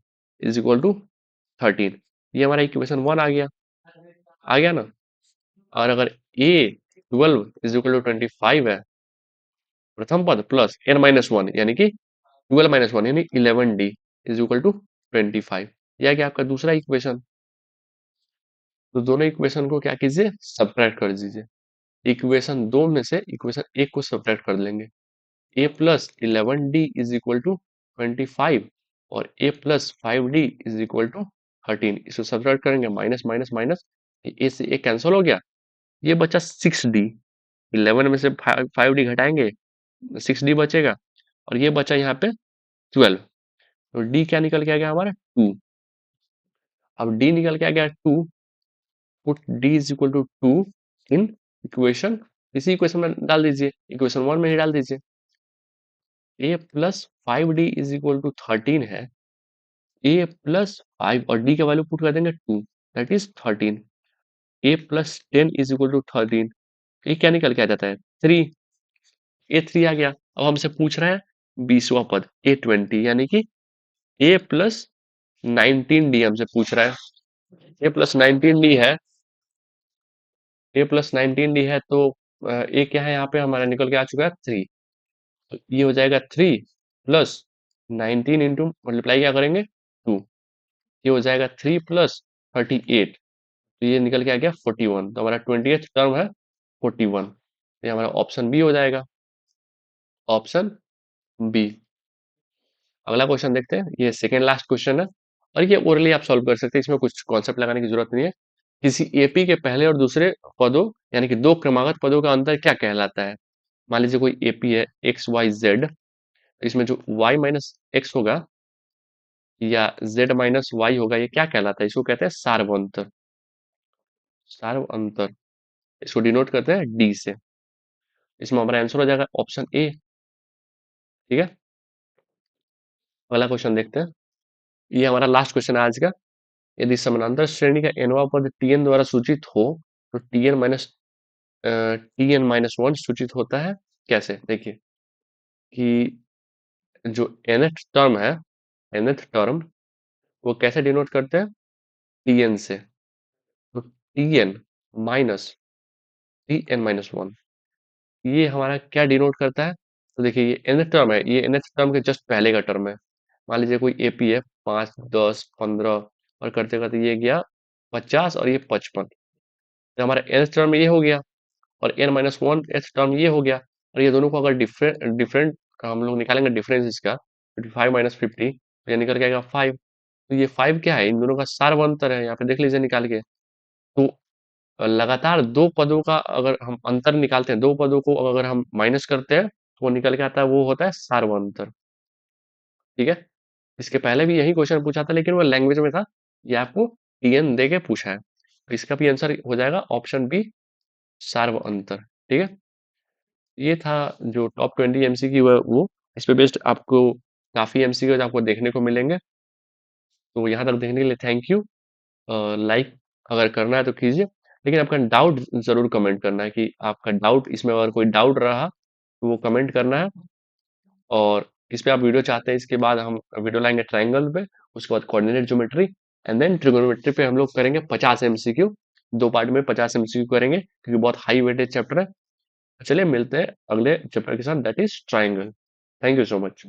A: is equal to 13। ये हमारा इक्वेशन 1 आ गया ना। और अगर a12 इज इक्वल टू 25 है, प्रथम पद प्लस n-1 यानी कि 12-1 यानी 11d इज इक्वल टू 25, यह क्या आपका दूसरा इक्वेशन। तो दोनों इक्वेशन को क्या कीजिए, सब्ट्रैक्ट कर दीजिए। इक्वेशन 2 में से इक्वेशन 1 को सब्ट्रैक्ट कर लेंगे, a plus 11d is equal to 25 और a plus 5d is equal to 13। इसको सब्ट्रैक्ट करेंगे, माइनस माइनस माइनस, a से a कैंसिल हो गया, ये बचा 6d, 11 में से 5d घटाएंगे 6d बचेगा, और ये बचा यहाँ पे 12। तो d क्या निकल के आ गया हमारा 2। अब d निकल के आ गया 2, put d is equal to 2 in equation, इसी इक्वेशन में डाल दीजिए, इक्वेशन 1 में ही डाल दीजिए। a plus 5d is equal to 13 है, a प्लस 5 और d का वैल्यू पुट कर देंगे 2, that is 13। a plus 10 is equal to 13, ये क्या निकल के आ जाता है 3, a3 आ गया। अब हमसे पूछ रहा है 20वां पद a20, यानी कि a प्लस 19d हमसे पूछ रहा है, a प्लस 19d है, a प्लस 19d है, तो a क्या है यहाँ पे हमारा निकल के आ चुका है 3। तो ये हो जाएगा 3 प्लस 19 इंटू मल्टीप्लाई क्या करेंगे 2, ये हो जाएगा 3 प्लस 38, तो ये निकल के आ गया 41, तो हमारा 20th टर्म है 41। ये हमारा ऑप्शन बी हो जाएगा, ऑप्शन बी। अगला क्वेश्चन देखते हैं, ये सेकेंड लास्ट क्वेश्चन है, और ये ओरली आप सॉल्व कर सकते हैं, इसमें कुछ कॉन्सेप्ट लगाने की जरूरत नहीं है। किसी एपी के पहले और दूसरे पदों, यानी कि दो क्रमागत पदों का अंतर क्या कहलाता है। मान लीजिए कोई एपी है एक्स वाई जेड, इसमें जो y माइनस एक्स होगा या z माइनस वाई होगा, ये क्या कहलाता है, इसको कहते हैं सार्व अंतर। सार्व अंतर, इसको डिनोट करते हैं डी से। इसमें हमारा आंसर हो जाएगा ऑप्शन ए। ठीक है, अगला क्वेश्चन देखते हैं, ये हमारा लास्ट क्वेश्चन है आज का। यदि समानांतर श्रेणी का nवां पद tn द्वारा सूचित हो, तो tn माइनस 1 सूचित होता है कैसे। देखिए कि जो nth टर्म है, nth टर्म वो कैसे डिनोट करते हैं, tn से। तो tn माइनस tn-1, ये हमारा क्या डिनोट करता है। तो देखिए ये nth टर्म है, ये nth टर्म के जस्ट पहले का टर्म है। मान लीजिए कोई एपी है 5, 10, 15 और करते करते ये गया 50 और ये 55, तो हमारा nth टर्म ये हो गया, और n-1 एथ टर्म ये हो गया। और ये दोनों को अगर डिफरेंट डिफरेंट हम लोग निकालेंगे डिफरेंस इसका, 55 - 50, तो ये निकल के आएगा 5। तो ये 5 क्या है, इन दोनों का सार्व अंतर है, यहाँ पे देख लीजिए निकाल के। तो लगातार दो पदों का अगर हम अंतर निकालते हैं, दो पदों को अगर हम माइनस करते हैं, तो वो निकल के आता है, वो होता है सार्व अंतर। ठीक है, इसके पहले भी यही क्वेश्चन पूछा था, लेकिन वो लैंग्वेज में था, ये आपको टीएन दे के पूछा है, तो इसका भी आंसर हो जाएगा ऑप्शन बी, सार्व अंतर। ठीक है, ये था जो टॉप 20 एमसीक्यू है वो, इस पे बेस्ड आपको काफी एमसीक्यू आपको देखने को मिलेंगे। तो यहाँ तक देखने के लिए थैंक यू। लाइक अगर करना है तो कीजिए, लेकिन आपका डाउट जरूर कमेंट करना है, कि आपका डाउट इसमें अगर कोई डाउट रहा तो वो कमेंट करना है। और इस पे आप वीडियो चाहते हैं, इसके बाद हम वीडियो लाएंगे ट्रायंगल पे, उसके बाद coordinate geometry, and then trigonometry पे हम लोग करेंगे 50 एमसीक्यू। दो पार्ट में 50 एमसीक्यू करेंगे, क्योंकि बहुत हाई वेटेज चैप्टर है। चलिए मिलते हैं अगले चैप्टर के साथ, that is triangle. Thank you so much.